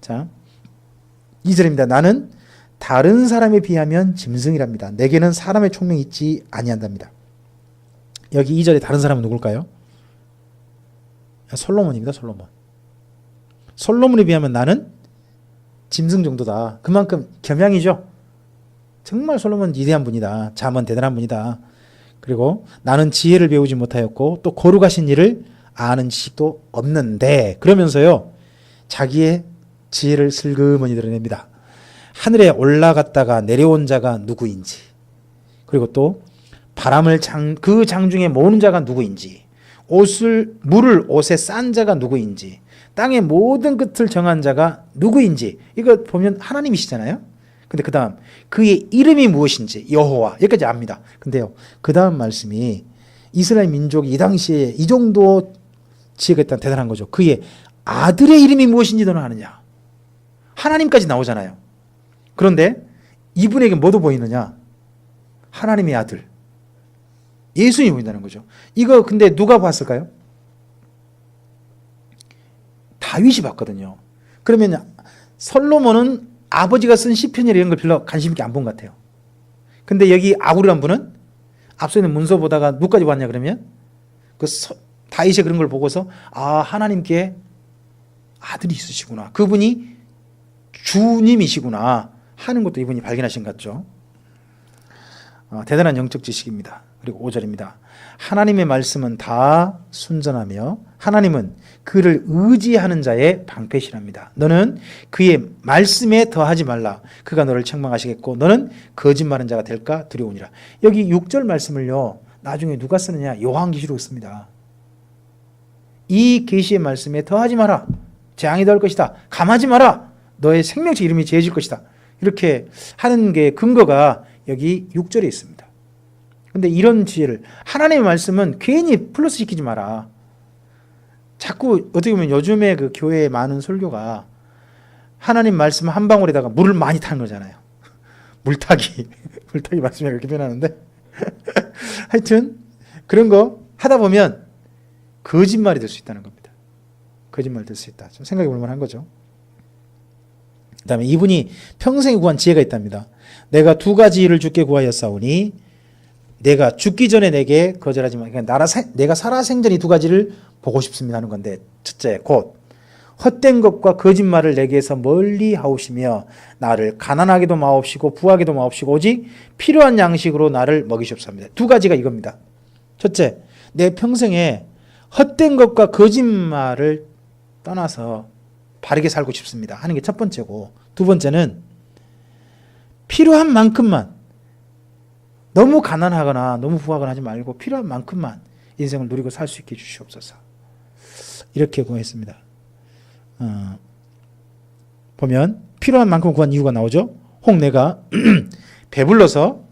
자, 2절입니다. 나는 다른 사람에 비하면 짐승이랍니다. 내게는 사람의 총명이 있지 아니한답니다. 여기 2절에 다른 사람은 누굴까요? 솔로몬입니다. 솔로몬에 비하면 나는 짐승 정도다. 그만큼 겸양이죠. 정말 솔로몬은 위대한 분이다. 잠언 대단한 분이다. 그리고 나는 지혜를 배우지 못하였고 또 거룩하신 일을 아는 지식도 없는데, 그러면서요 자기의 지혜를 슬그머니 드러냅니다. 하늘에 올라갔다가 내려온 자가 누구인지, 그리고 또 바람을 그 장중에 모으는 자가 누구인지, 물을 옷에 싼 자가 누구인지, 땅의 모든 끝을 정한 자가 누구인지, 이거 보면 하나님이시잖아요. 근데 그 다음 그의 이름이 무엇인지 여호와, 여기까지 압니다. 근데요 그 다음 말씀이 이스라엘 민족이 이 당시에 이 정도 지혜가 있다는 대단한 거죠. 그의 아들의 이름이 무엇인지 너는 아느냐. 하나님까지 나오잖아요. 그런데 이분에게 뭐도 보이느냐? 하나님의 아들 예수님이 보인다는 거죠. 이거 근데 누가 봤을까요? 다윗이 봤거든요. 그러면 솔로몬은 아버지가 쓴 시편이나 이런 걸 별로 관심 있게 안 본 것 같아요. 근데 여기 아굴이란 분은 앞서 있는 문서 보다가 누구까지 봤냐 그러면 다윗의 그런 걸 보고서 하나님께 아들이 있으시구나, 그분이 주님이시구나 하는 것도 이분이 발견하신 것 같죠. 대단한 영적 지식입니다. 그리고 5절입니다. 하나님의 말씀은 다 순전하며 하나님은 그를 의지하는 자의 방패시랍니다. 너는 그의 말씀에 더하지 말라. 그가 너를 책망하시겠고 너는 거짓말하는 자가 될까 두려우니라. 여기 6절 말씀을요 나중에 누가 쓰느냐? 요한계시록 씁니다. 이 계시의 말씀에 더하지 마라. 재앙이 될 것이다. 감하지 마라. 너의 생명체 이름이 제해질 것이다. 이렇게 하는 게 근거가 여기 6절에 있습니다. 근데 이런 지혜를, 하나님의 말씀은 괜히 플러스 시키지 마라. 자꾸 어떻게 보면 요즘에 그 교회에 많은 설교가 하나님 말씀 한 방울에다가 물을 많이 타는 거잖아요. 물타기 말씀이 그렇게 표현하는데 하여튼 그런 거 하다 보면 거짓말이 될 수 있다는 겁니다. 거짓말 될 수 있다. 좀 생각해 볼 만한 거죠. 그 다음에 이분이 평생에 구한 지혜가 있답니다. 내가 2가지를 주께 구하였사오니 내가 죽기 전에 내게 거절하지 마. 그러니까 내가 살아생전 이 2가지를 보고 싶습니다 하는 건데, 첫째 곧 헛된 것과 거짓말을 내게서 멀리 하옵시며 나를 가난하게도 마옵시고 부하게도 마옵시고 오직 필요한 양식으로 나를 먹이시옵소서. 2가지가 이겁니다. 첫째, 내 평생에 헛된 것과 거짓말을 떠나서 바르게 살고 싶습니다 하는 게 첫 번째고, 두 번째는 필요한 만큼만, 너무 가난하거나 너무 부하거나 하지 말고 필요한 만큼만 인생을 누리고 살 수 있게 해주시옵소서. 이렇게 구했습니다. 보면 필요한 만큼 구한 이유가 나오죠. 혹 내가 배불러서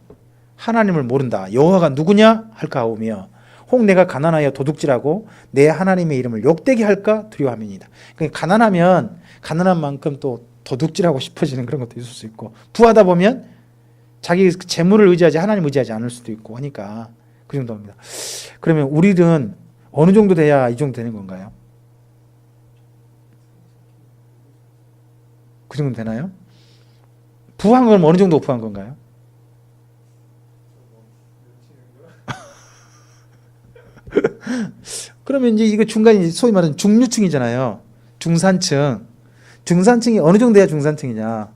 하나님을 모른다, 여호와가 누구냐 할까 하오며 혹 내가 가난하여 도둑질하고 내 하나님의 이름을 욕되게 할까 두려워함이니이다. 그러니까 가난하면 가난한 만큼 또 도둑질하고 싶어지는 그런 것도 있을 수 있고, 부하다 보면 자기 재물을 의지하지 하나님 의지하지 않을 수도 있고 하니까 그 정도입니다. 그러면 우리는 어느 정도 돼야 이 정도 되는 건가요? 그 정도 되나요? 부한 건 어느 정도 부한 건가요? 그러면 이제 이거 중간이 소위 말하는 중류층이잖아요. 중산층. 중산층이 어느 정도 돼야 중산층이냐?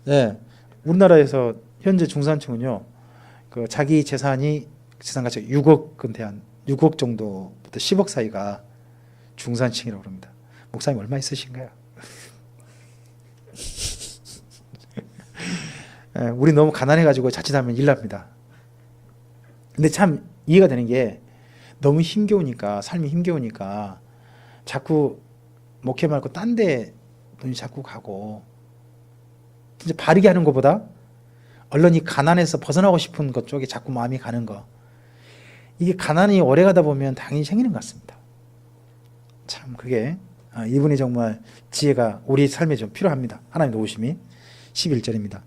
네. 우리나라에서 현재 중산층은요. 그 자기 재산이 재산 가치가 6억은 돼야 6억 정도부터 10억 사이가 중산층이라고 합니다. 목사님 얼마 있으신가요? 예, 우리 너무 가난해가지고 자칫하면 일 납니다. 근데 참 이해가 되는 게 너무 힘겨우니까 삶이 힘겨우니까 자꾸 목회 말고 딴 데 돈이 자꾸 가고 진짜 바르게 하는 것보다 얼른 이 가난에서 벗어나고 싶은 것 쪽에 자꾸 마음이 가는 거 이게 가난이 오래 가다 보면 당연히 생기는 것 같습니다. 참 그게 이분이 정말 지혜가 우리 삶에 좀 필요합니다. 하나님 도우심이 11절입니다.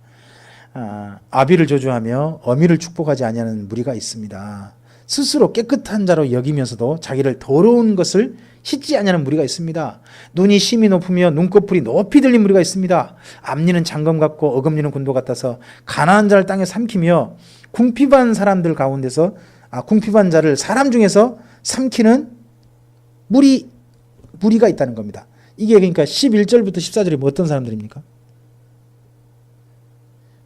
아비를 저주하며 어미를 축복하지 아니하는 무리가 있습니다. 스스로 깨끗한 자로 여기면서도 자기를 더러운 것을 씻지 아니하는 무리가 있습니다. 눈이 심히 높으며 눈꺼풀이 높이 들린 무리가 있습니다. 앞니는 장검 같고 어금니는 군도 같아서 가난한 자를 땅에 삼키며 궁핍한 사람들 가운데서 궁핍한 자를 사람 중에서 삼키는 무리가 있다는 겁니다. 이게 그러니까 11절부터 14절이 뭐 어떤 사람들입니까?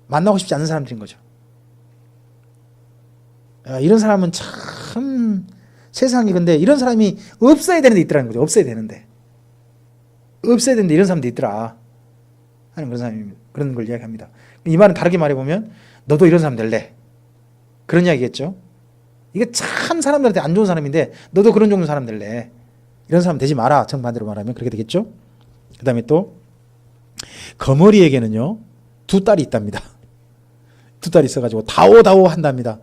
만나고 싶지 않은 사람들인 거죠. 이런 사람은 참 세상에 근데 이런 사람이 없어야 되는데 있더라는 거죠. 없어야 되는데 이런 사람도 있더라 하는 그런 사람이 그런 걸 이야기합니다. 이 말은 다르게 말해보면 너도 이런 사람 될래 그런 이야기겠죠. 이게 참 사람들한테 안 좋은 사람인데 너도 그런 종류 사람 될래 이런 사람 되지 마라. 정반대로 말하면 그렇게 되겠죠. 그 다음에 또 거머리에게는요 2딸이 있답니다. 2딸이 있어가지고 다오다오 한답니다.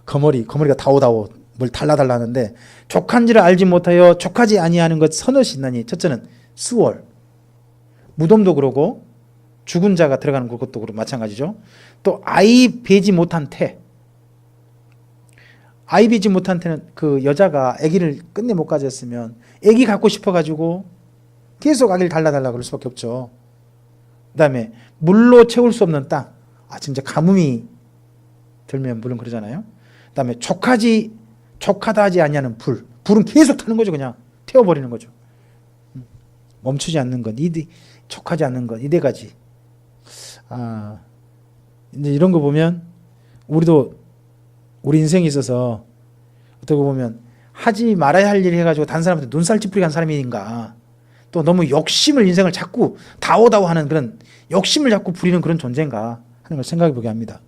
거머리가 다오다오 뭘 달라달라 하는데 족한지를 알지 못하여 족하지 아니하는 것 서너시 있나니 첫째는 수월 무덤도 그러고 죽은 자가 들어가는 것도 그렇고 마찬가지죠. 또 아이 베지 못한 태 아이 베지 못한 태는 그 여자가 아기를 끝내 못 가졌으면 아기 갖고 싶어가지고 계속 아기를 달라달라 그럴 수밖에 없죠. 그 다음에 물로 채울 수 없는 땅 진짜 가뭄이 들면 물론 그러잖아요. 그 다음에 족하다 하지 아니하는 불은 계속 타는 거죠. 그냥 태워버리는 거죠. 멈추지 않는 것 족하지 않는 것 이 네 가지. 이제 이런 거 보면 우리도 우리 인생에 있어서 어떻게 보면 하지 말아야 할 일 해가지고 다른 사람한테 눈살 찌푸리게 한 사람인가 또 너무 욕심을 인생을 자꾸 다오다오 하는 그런 욕심을 자꾸 부리는 그런 존재인가 하는 걸 생각해 보게 합니다.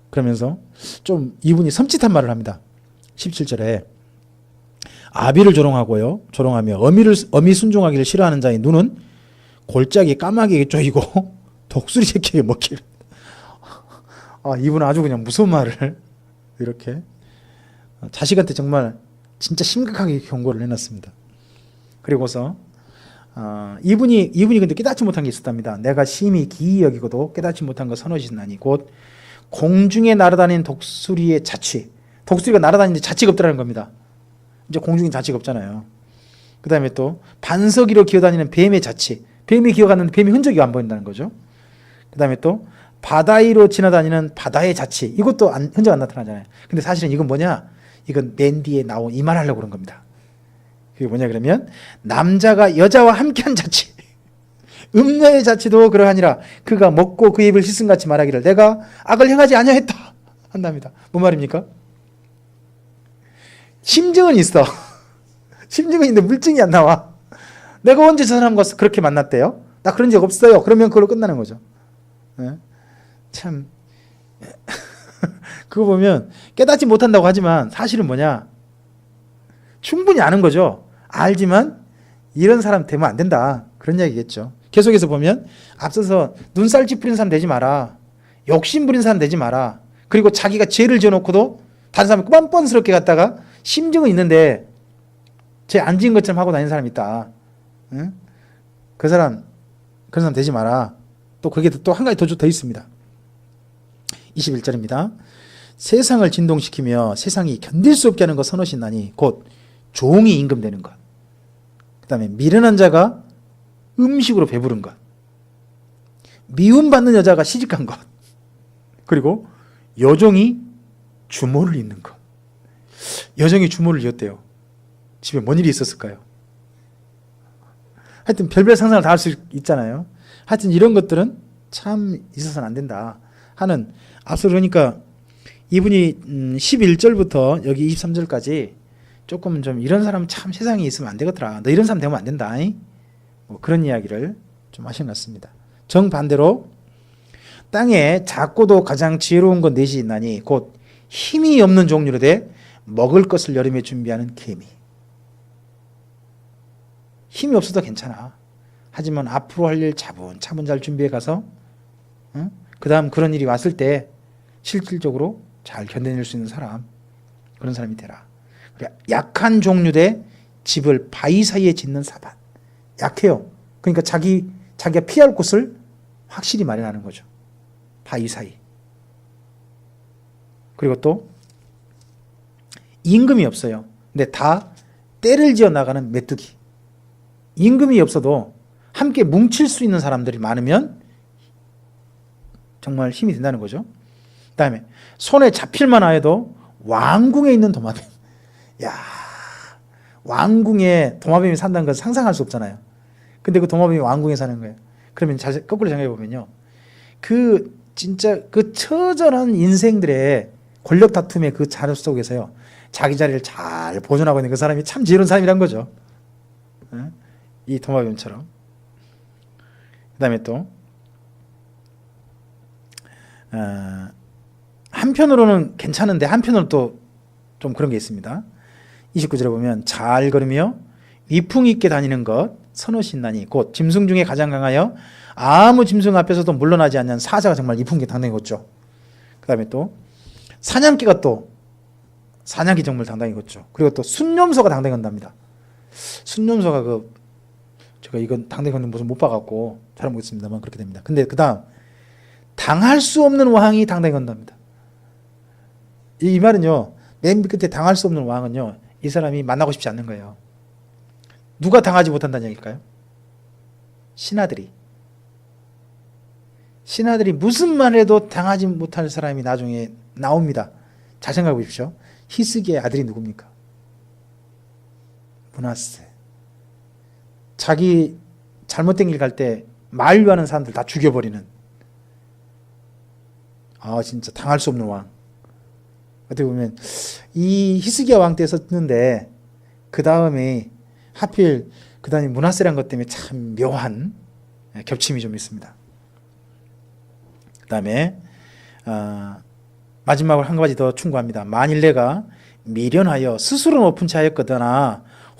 그러면서 좀 이분이 섬찟한 말을 합니다. 17절에 아비를 조롱하며 어미 순종하기를 싫어하는 자의 눈은 골짜기 까마귀에게 쪼이고 독수리 새끼에게 먹히를. 이분은 아주 그냥 무서운 말을 이렇게 자식한테 정말 진짜 심각하게 경고를 해놨습니다. 그리고서 이분이 근데 깨닫지 못한 게 있었답니다. 내가 심히 기이 여기고도 깨닫지 못한 것 서너시나니 곧 공중에 날아다니는 독수리의 자취. 독수리가 날아다니는데 자취가 없다는 겁니다. 이제 공중에 자취가 없잖아요. 그 다음에 또 반석 위로 기어다니는 뱀의 자취. 뱀이 기어갔는데 뱀의 흔적이 안 보인다는 거죠. 그 다음에 또 바다 위로 지나다니는 바다의 자취. 이것도 흔적 안 나타나잖아요. 근데 사실은 이건 뭐냐? 이건 맨 뒤에 나온 이 말 하려고 그런 겁니다. 그게 뭐냐 그러면 남자가 여자와 함께한 자취. 음녀의 자취도 그러하니라. 그가 먹고 그 입을 씻은 같이 말하기를 내가 악을 행하지 아니하였다 한답니다. 뭔 말입니까? 심증은 있어. 심증은 있는데 물증이 안 나와. 내가 언제 저 사람과 그렇게 만났대요? 나 그런 적 없어요. 그러면 그걸로 끝나는 거죠. 네? 참 그거 보면 깨닫지 못한다고 하지만 사실은 뭐냐? 충분히 아는 거죠. 알지만 이런 사람 되면 안 된다. 그런 얘기겠죠. 계속해서 보면 앞서서 눈살 찌푸린 사람 되지 마라. 욕심 부린 사람 되지 마라. 그리고 자기가 죄를 지어놓고도 다른 사람이 뻔뻔스럽게 갔다가 심증은 있는데 죄 안 지은 것처럼 하고 다니는 사람이 있다. 응? 그런 사람 되지 마라. 또 그게 또 한 가지 더 있습니다. 21절입니다. 세상을 진동시키며 세상이 견딜 수 없게 하는 것 선하시나니 곧 종이 임금되는 것. 그 다음에 미련한 자가 음식으로 배부른 것. 미움받는 여자가 시집간 것. 그리고 여종이 주모를 잇는 것. 여종이 주모를 이었대요. 집에 뭔 일이 있었을까요? 하여튼 별별 상상을 다 할 수 있잖아요. 하여튼 이런 것들은 참 있어서는 안 된다 하는, 앞서 그러니까 이분이 11절부터 여기 23절까지 조금 좀 이런 사람 참 세상에 있으면 안 되겠더라, 너 이런 사람 되면 안 된다, 뭐 그런 이야기를 좀 하신 것 같습니다. 정반대로 땅에 작고도 가장 지혜로운 것 넷이 있나니 곧 힘이 없는 종류로 돼 먹을 것을 여름에 준비하는 개미. 힘이 없어도 괜찮아. 하지만 앞으로 할 일 차분차분 잘 준비해 가서 그 다음 그런 일이 왔을 때 실질적으로 잘 견뎌낼 수 있는 사람, 그런 사람이 되라. 약한 종류 대 집을 바위 사이에 짓는 사ባት. 약해요. 그러니까 자기가 피할 곳을 확실히 마련하는 거죠. 바위 사이. 그리고 또 임금이 없어요. 근데 다 때를 지어 나가는 메뚜기. 임금이 없어도 함께 뭉칠 수 있는 사람들이 많으면 정말 힘이 된다는 거죠. 그 다음에 손에 잡힐만 하여도 왕궁에 있는 도마뱀. 야, 왕궁에 도마뱀이 산다는 건 상상할 수 없잖아요. 근데 그 도마뱀이 왕궁에 사는 거예요. 그러면 거꾸로 생각해 보면요, 진짜 그 처절한 인생들의 권력 다툼의 그 자료 속에서요, 자기 자리를 잘 보존하고 있는 그 사람이 참 지혜로운 사람이란 거죠. 이 도마뱀처럼. 그 다음에 또 한편으로는 괜찮은데 한편으로 또 좀 그런 게 있습니다. 29절에 보면 잘 걸으며 위풍 있게 다니는 것 선호신나니 곧 짐승 중에 가장 강하여 아무 짐승 앞에서도 물러나지 않는 사자가 정말 위풍 있게 당당히 걷죠. 그 다음에 또 사냥개가 또 사냥이 정말 당당히 걷죠. 그리고 또 순념소가 당당히 건답니다. 순념소가 제가 이건 당당히 걷는 모습 못 봐갖고 잘 모르겠습니다만 그렇게 됩니다. 근데 그 다음 당할 수 없는 왕이 당당히 건답니다. 이 말은요, 맨 끝에 당할 수 없는 왕은요, 이 사람이 만나고 싶지 않는 거예요. 누가 당하지 못한다는 얘기일까요? 신하들이 무슨 말 해도 당하지 못할 사람이 나중에 나옵니다. 잘 생각해 보십시오. 히스기야의 아들이 누굽니까? 므낫세. 자기 잘못된 길 갈 때 만류하는 사람들 다 죽여버리는, 진짜 당할 수 없는 왕. 어떻게 보면 이 히스기야 왕 때 썼는데 그 다음에 하필 그 다음에 므낫세라는 것 때문에 참 묘한 겹침이 좀 있습니다. 그 다음에 마지막으로 한 가지 더 충고합니다. 만일 내가 미련하여 스스로 높은 채 하였거든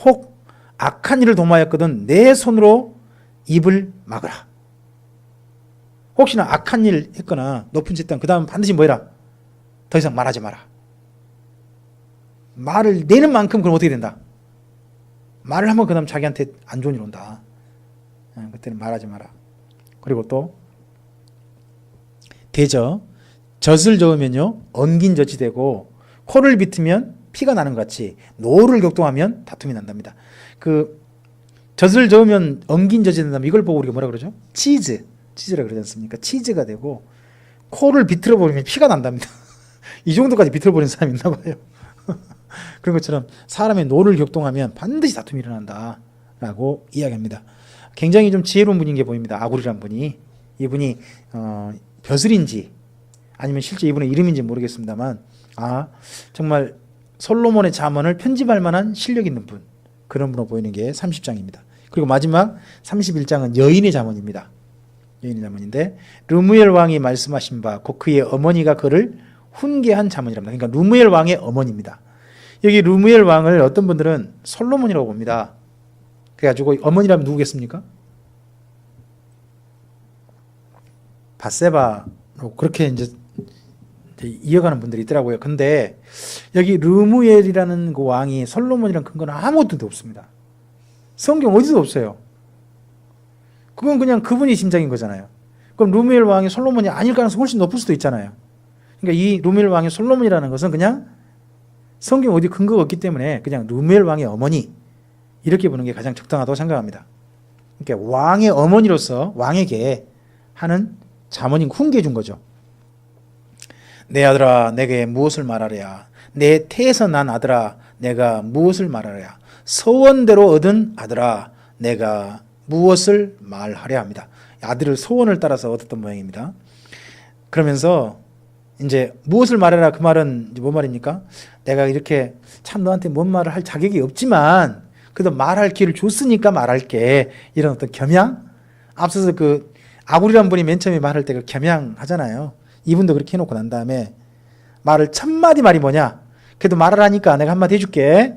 혹 악한 일을 도모하였거든 내 손으로 입을 막으라. 혹시나 악한 일 했거나 높은 채 했다면 그 다음 반드시 뭐 해라? 더 이상 말하지 마라. 말을 내는 만큼 그럼 어떻게 된다? 말을 하면 그 다음 자기한테 안 좋은 일 온다. 그때는 말하지 마라. 그리고 또 대저, 젖을 저으면요 엉긴 젖이 되고 코를 비트면 피가 나는 것 같이 노를 격동하면 다툼이 난답니다. 젖을 저으면 엉긴 젖이 된다면 이걸 보고 우리가 뭐라 그러죠? 치즈라 그러지 않습니까? 치즈가 되고 코를 비틀어 버리면 피가 난답니다. 이 정도까지 비틀어 버리는 사람이 있나 봐요. 그런 것처럼 사람의 노를 격동하면 반드시 다툼이 일어난다라고 이야기합니다. 굉장히 좀 지혜로운 분인 게 보입니다. 아굴이라는 분이. 이분이 벼슬인지 아니면 실제 이분의 이름인지 모르겠습니다만 정말 솔로몬의 잠언을 편집할 만한 실력 있는 분, 그런 분으로 보이는 게 30장입니다. 그리고 마지막 31장은 여인의 잠언입니다. 여인의 잠언인데 르무엘 왕이 말씀하신 바 곧 그의 어머니가 그를 훈계한 잠언이랍니다. 그러니까 르무엘 왕의 어머니입니다. 여기 르무엘 왕을 어떤 분들은 솔로몬이라고 봅니다. 그래가지고 어머니라면 누구겠습니까? 밧세바로 그렇게 이제 이어가는 분들이 있더라고요. 근데 여기 르무엘이라는 그 왕이 솔로몬이랑 근거는 아무것도 없습니다. 성경 어디도 없어요. 그건 그냥 그분이 짐작인 거잖아요. 그럼 르무엘 왕이 솔로몬이 아닐 가능성이 훨씬 높을 수도 있잖아요. 그러니까 이 루멜 왕의 솔로몬이라는 것은 그냥 성경 어디 근거가 없기 때문에 그냥 루멜 왕의 어머니 이렇게 보는 게 가장 적당하다고 생각합니다. 그러니까 왕의 어머니로서 왕에게 하는 잠언인 훈계해 준 거죠. 내 아들아 내게 무엇을 말하랴. 내 태에서 난 아들아 내가 무엇을 말하랴. 서원대로 얻은 아들아 내가 무엇을 말하랴 합니다. 아들을 소원을 따라서 얻었던 모양입니다. 그러면서 이제 무엇을 말해라 그 말은 이제 뭔 말입니까? 내가 이렇게 참 너한테 뭔 말을 할 자격이 없지만 그래도 말할 기회를 줬으니까 말할게. 이런 어떤 겸양? 앞서서 그 아굴이란 분이 맨 처음에 말할 때 그 겸양 하잖아요. 이분도 그렇게 해놓고 난 다음에 말을 첫마디 말이 뭐냐? 그래도 말을 하니까 내가 한마디 해줄게.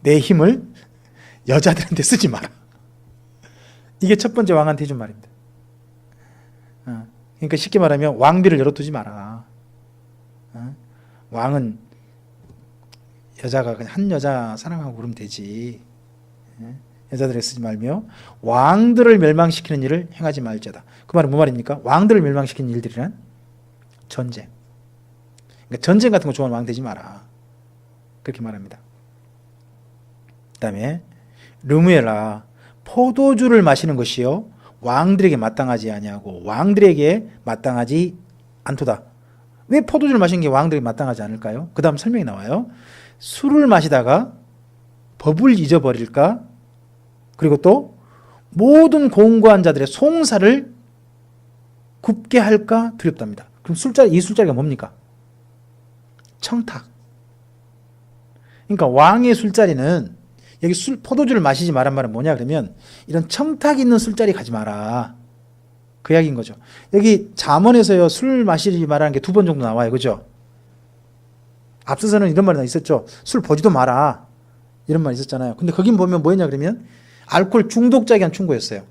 내 힘을 여자들한테 쓰지 마라. 이게 첫 번째 왕한테 해준 말입니다. 그러니까 쉽게 말하면 왕비를 열어두지 마라. 왕은 여자가 그냥 한 여자 사랑하고 그러면 되지. 여자들에 쓰지 말며 왕들을 멸망시키는 일을 행하지 말자다. 그 말은 뭐 말입니까? 왕들을 멸망시키는 일들이란 전쟁. 그러니까 전쟁 같은 거 좋아하는 왕 되지 마라. 그렇게 말합니다. 그 다음에 르무엘아 포도주를 마시는 것이요 왕들에게 마땅하지 아니하고 왕들에게 마땅하지 않도다. 왜 포도주를 마시는 게 왕들에게 마땅하지 않을까요? 그 다음 설명이 나와요. 술을 마시다가 법을 잊어버릴까? 그리고 또 모든 공고한 자들의 송사를 굽게 할까 두렵답니다. 그럼 이 술자리가 뭡니까? 청탁. 그러니까 왕의 술자리는 여기 포도주를 마시지 말란 말은 뭐냐 그러면 이런 청탁 있는 술자리 가지 마라. 그 이야기인 거죠. 여기 잠언에서요 술 마시지 말라는 게 2번 정도 나와요. 그죠? 앞서서는 이런 말이 있었죠. 술 보지도 마라. 이런 말이 있었잖아요. 근데 거긴 보면 뭐였냐 그러면 알코올 중독자에게 한 충고였어요.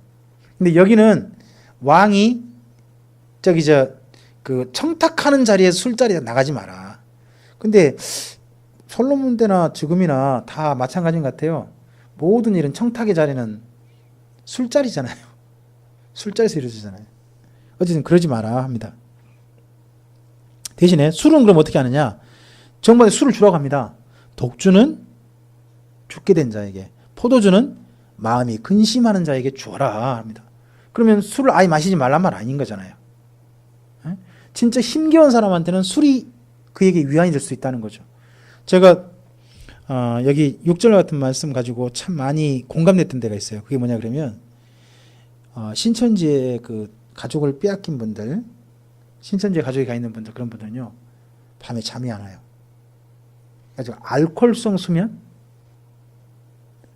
근데 여기는 왕이 그 청탁하는 자리에 술자리에 나가지 마라. 근데 솔로몬 때나 지금이나 다 마찬가지인 것 같아요. 모든 이런 청탁의 자리는 술자리잖아요. 술자리에서 이루어지잖아요. 어쨌든 그러지 마라 합니다. 대신에 술은 그럼 어떻게 하느냐? 정말 술을 주라고 합니다. 독주는 죽게 된 자에게, 포도주는 마음이 근심하는 자에게 주어라 합니다. 그러면 술을 아예 마시지 말란 말 아닌 거잖아요. 진짜 힘겨운 사람한테는 술이 그에게 위안이 될 수 있다는 거죠. 제가 여기 6절 같은 말씀 가지고 참 많이 공감됐던 데가 있어요. 그게 뭐냐 그러면 신천지에 그 가족을 빼앗긴 분들, 신천지에 가족이 가 있는 분들, 그런 분들은요 밤에 잠이 안 와요. 그래서 알코올성 수면,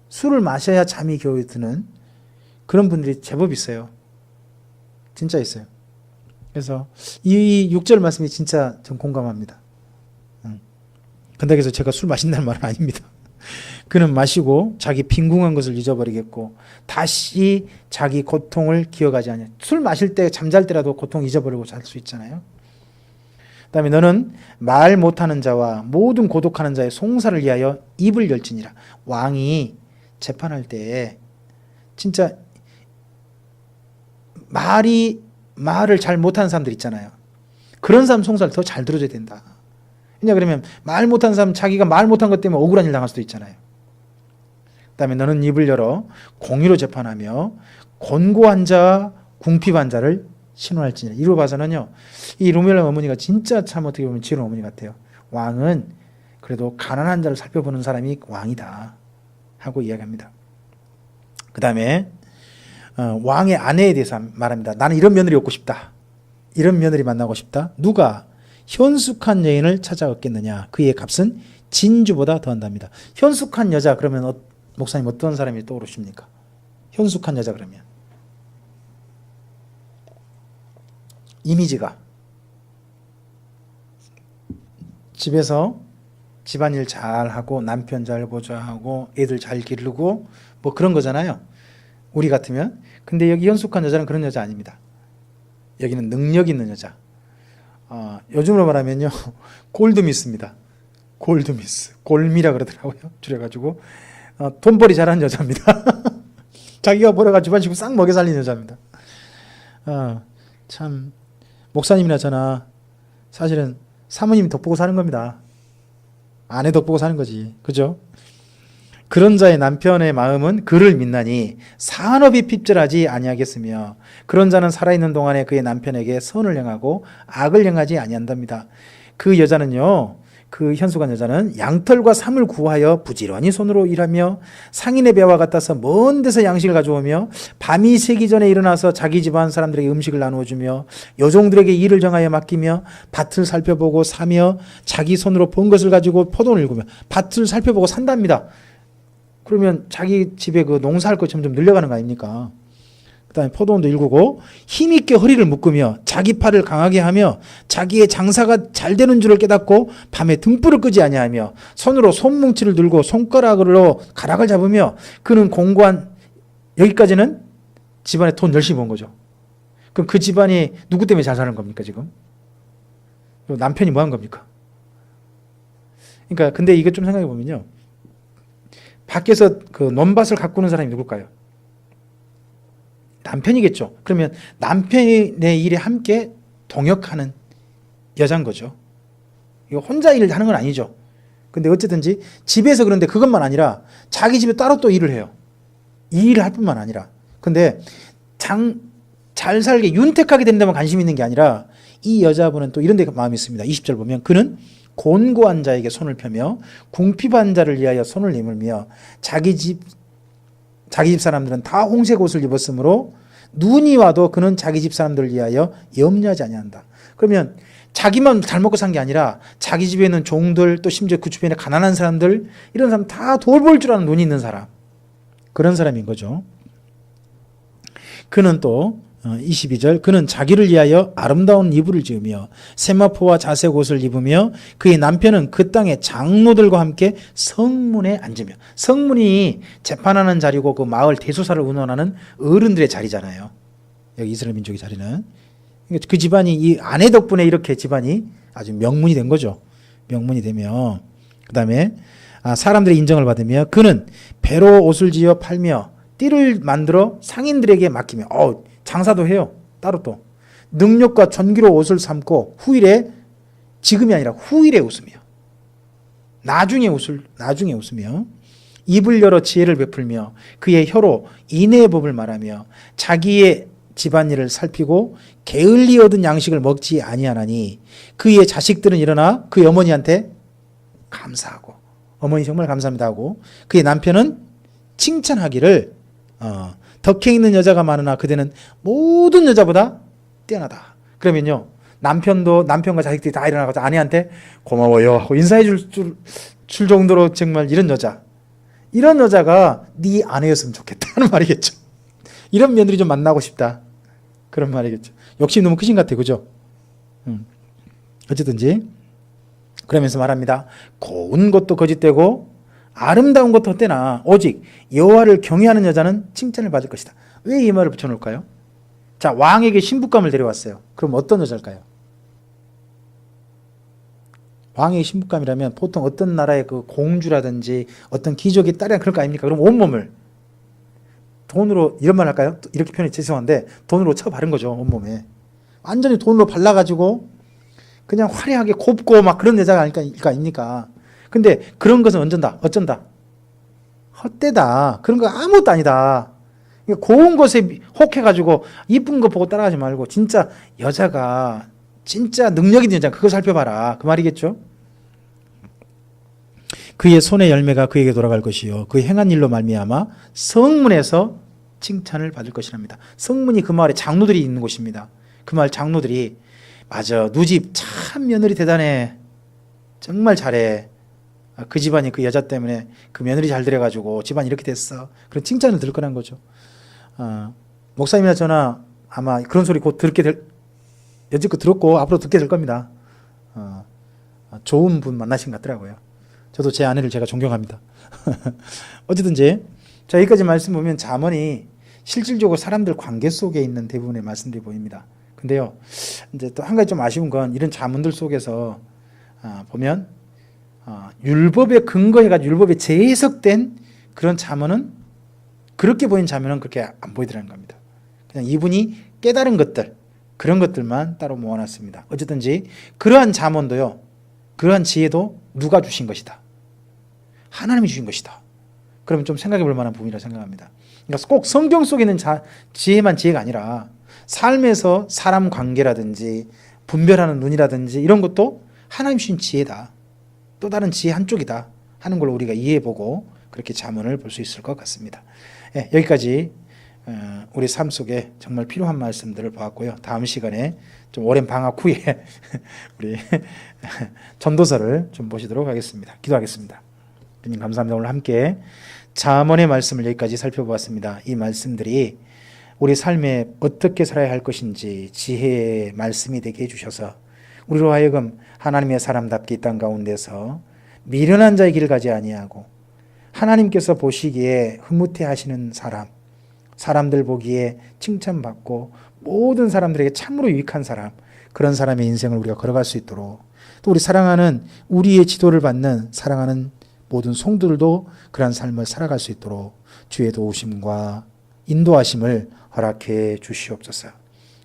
술을 마셔야 잠이 겨우 드는 그런 분들이 제법 있어요. 진짜 있어요. 그래서 이 6절 말씀이 진짜 좀 공감합니다. 근데 그래서 제가 술 마신다는 말은 아닙니다. 그는 마시고 자기 빈궁한 것을 잊어버리겠고 다시 자기 고통을 기억하지 않냐. 술 마실 때 잠잘 때라도 고통 잊어버리고 잘 수 있잖아요. 그 다음에 너는 말 못하는 자와 모든 고독하는 자의 송사를 위하여 입을 열지니라. 왕이 재판할 때 진짜 말을 잘 못하는 사람들 있잖아요. 그런 사람 송사를 더 잘 들어줘야 된다. 왜냐 그러면 말 못하는 사람 자기가 말 못한 것 때문에 억울한 일 당할 수도 있잖아요. 그 다음에 너는 입을 열어 공의로 재판하며 곤고한 자 궁핍한 자를 신원할지니라. 이로 봐서는요 이 르무엘 어머니가 진짜 참 어떻게 보면 지혜로운 어머니 같아요. 왕은 그래도 가난한 자를 살펴보는 사람이 왕이다 하고 이야기합니다. 그 다음에 왕의 아내에 대해서 말합니다. 나는 이런 며느리 얻고 싶다. 이런 며느리 만나고 싶다. 누가 현숙한 여인을 찾아 얻겠느냐. 그의 값은 진주보다 더한답니다. 현숙한 여자 그러면 목사님 어떤 사람이 떠오르십니까? 현숙한 여자 그러면 이미지가 집에서 집안일 잘하고 남편 잘 보좌하고 애들 잘 기르고 뭐 그런 거잖아요. 우리 같으면. 근데 여기 현숙한 여자는 그런 여자 아닙니다. 여기는 능력 있는 여자. 요즘으로 말하면요 골드미스입니다. 골드미스, 골미라 그러더라고요. 줄여가지고 돈벌이 잘하는 여자입니다. 자기가 벌어가지고 집안 식구 싹 먹여 살리는 여자입니다. 참 목사님이나 저나 사실은 사모님이 덕보고 사는 겁니다. 아내 덕보고 사는 거지. 그죠? 그런 자의 남편의 마음은 그를 믿나니 산업이 핍절하지 아니하겠으며 그런 자는 살아있는 동안에 그의 남편에게 선을 행하고 악을 행하지 아니한답니다. 그 여자는요, 그 현수간 여자는 양털과 삼을 구하여 부지런히 손으로 일하며 상인의 배와 같아서 먼 데서 양식을 가져오며 밤이 새기 전에 일어나서 자기 집안 사람들에게 음식을 나누어 주며 여종들에게 일을 정하여 맡기며 밭을 살펴보고 사며 자기 손으로 번 것을 가지고 포도를 일구며 밭을 살펴보고 산답니다. 그러면 자기 집에 그 농사할 거 점점 늘려가는 거 아닙니까? 그 다음에 포도원도 일구고 힘있게 허리를 묶으며 자기 팔을 강하게 하며 자기의 장사가 잘 되는 줄을 깨닫고 밤에 등불을 끄지 아니하며 손으로 손뭉치를 들고 손가락으로 가락을 잡으며 그는 공고한, 여기까지는 집안에 돈 열심히 번 거죠. 그럼 그 집안이 누구 때문에 잘 사는 겁니까 지금? 남편이 뭐 한 겁니까? 그러니까 근데 이거 좀 생각해 보면요, 밖에서 그 논밭을 가꾸는 사람이 누굴까요? 남편이겠죠. 그러면 남편의 일에 함께 동역하는 여자인 거죠. 이거 혼자 일을 하는 건 아니죠. 근데 어쨌든지 집에서, 그런데 그것만 아니라 자기 집에 따로 또 일을 해요. 이 일을 할 뿐만 아니라. 근데 잘 살게 윤택하게 된 데만 관심 있는 게 아니라 이 여자분은 또 이런 데 마음이 있습니다. 20절 보면 그는 곤고한 자에게 손을 펴며 궁핍한 자를 위하여 손을 내밀며 자기 집 사람들은 다 홍색 옷을 입었으므로 눈이 와도 그는 자기 집 사람들을 위하여 염려하지 아니한다. 그러면 자기만 잘 먹고 산 게 아니라 자기 집에 있는 종들, 또 심지어 그 주변에 가난한 사람들, 이런 사람 다 돌볼 줄 아는 눈이 있는 사람, 그런 사람인 거죠. 그는 또 22절 그는 자기를 위하여 아름다운 이불을 지으며 세마포와 자색 옷을 입으며 그의 남편은 그 땅의 장로들과 함께 성문에 앉으며, 성문이 재판하는 자리고 그 마을 대소사를 운원하는 어른들의 자리잖아요. 여기 이스라엘 민족의 자리는. 그 집안이 이 아내 덕분에 이렇게 집안이 아주 명문이 된 거죠. 명문이 되며, 그 다음에 사람들의 인정을 받으며 그는 배로 옷을 지어 팔며 띠를 만들어 상인들에게 맡기며, 장사도 해요. 따로 또 능력과 전기로 옷을 삼고 후일에, 지금이 아니라 후일에 웃으며 나중에 웃으며 입을 열어 지혜를 베풀며 그의 혀로 인애의 법을 말하며 자기의 집안일을 살피고 게을리 얻은 양식을 먹지 아니하나니 그의 자식들은 일어나 그의 어머니한테 감사하고, 어머니 정말 감사합니다 하고, 그의 남편은 칭찬하기를 덕해 있는 여자가 많으나 그대는 모든 여자보다 뛰어나다. 그러면요, 남편과 자식들이 다 일어나서 아내한테 고마워요 하고 인사해 줄 정도로, 정말 이런 여자가 네 아내였으면 좋겠다는 말이겠죠. 이런 며느리 좀 만나고 싶다, 그런 말이겠죠. 욕심 너무 크신 것 같아요. 그죠? 어쨌든지 그러면서 말합니다. 고운 것도 거짓되고 아름다운 것도 헛되나 오직 여호와를 경외하는 여자는 칭찬을 받을 것이다. 왜 이 말을 붙여놓을까요? 자, 왕에게 신부감을 데려왔어요. 그럼 어떤 여자일까요? 왕의 신부감이라면 보통 어떤 나라의 그 공주라든지 어떤 귀족의 딸이나 그럴 거 아닙니까? 그럼 온몸을 돈으로, 이런 말 할까요? 이렇게 표현이 죄송한데 돈으로 쳐 바른 거죠. 온몸에 완전히 돈으로 발라가지고 그냥 화려하게 곱고 막 그런 여자가 아닙니까? 근데 그런 것은 어쩐다? 헛되다. 그런 거 아무것도 아니다. 고운 것에 혹해가지고 이쁜 거 보고 따라가지 말고 진짜 여자가 진짜 능력 있는 여자, 그거 살펴봐라, 그 말이겠죠. 그의 손의 열매가 그에게 돌아갈 것이요 그 행한 일로 말미암아 성문에서 칭찬을 받을 것이랍니다. 성문이 그 마을에 장로들이 있는 곳입니다. 그 마을 장로들이, 맞아, 누집 참 며느리 대단해, 정말 잘해, 그 집안이 그 여자 때문에 그 며느리 잘 들여가지고 집안이 이렇게 됐어, 그런 칭찬을 들을 거란 거죠. 목사님이나 저나 아마 그런 소리 곧 여지껏 들었고 앞으로 듣게 될 겁니다. 좋은 분 만나신 것 같더라고요. 저도 제 아내를 제가 존경합니다. 어쨌든지 자, 여기까지 말씀 보면 잠언이 실질적으로 사람들 관계 속에 있는 대부분의 말씀들이 보입니다. 근데요, 이제 또 한 가지 좀 아쉬운 건 이런 잠언들 속에서 보면 율법에 근거해가지고 율법에 재해석된 그런 잠언은, 그렇게 보인 잠언은 그렇게 안 보이더라는 겁니다. 그냥 이분이 깨달은 것들, 그런 것들만 따로 모아놨습니다. 어쨌든지 그러한 잠언도요, 그러한 지혜도 누가 주신 것이다? 하나님이 주신 것이다. 그러면 좀 생각해 볼 만한 부분이라고 생각합니다. 그러니까 꼭 성경 속에 있는 지혜만 지혜가 아니라 삶에서 사람 관계라든지 분별하는 눈이라든지 이런 것도 하나님 주신 지혜다. 또 다른 지혜 한쪽이다 하는 걸 우리가 이해해보고 그렇게 잠언을 볼 수 있을 것 같습니다. 예, 여기까지 우리 삶 속에 정말 필요한 말씀들을 보았고요. 다음 시간에 좀 오랜 방학 후에 우리 전도서를 좀 보시도록 하겠습니다. 기도하겠습니다. 주님 감사합니다. 오늘 함께 잠언의 말씀을 여기까지 살펴보았습니다. 이 말씀들이 우리 삶에 어떻게 살아야 할 것인지 지혜의 말씀이 되게 해주셔서 우리로 하여금 하나님의 사람답게 이 땅 가운데서 미련한 자의 길을 가지 아니하고 하나님께서 보시기에 흐뭇해 하시는 사람, 사람들 보기에 칭찬받고 모든 사람들에게 참으로 유익한 사람, 그런 사람의 인생을 우리가 걸어갈 수 있도록, 또 우리 사랑하는 우리의 지도를 받는 사랑하는 모든 성도들도 그러한 삶을 살아갈 수 있도록 주의 도우심과 인도하심을 허락해 주시옵소서.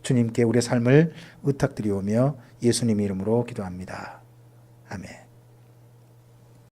주님께 우리의 삶을 의탁드리오며 예수님 이름으로 기도합니다. 아멘.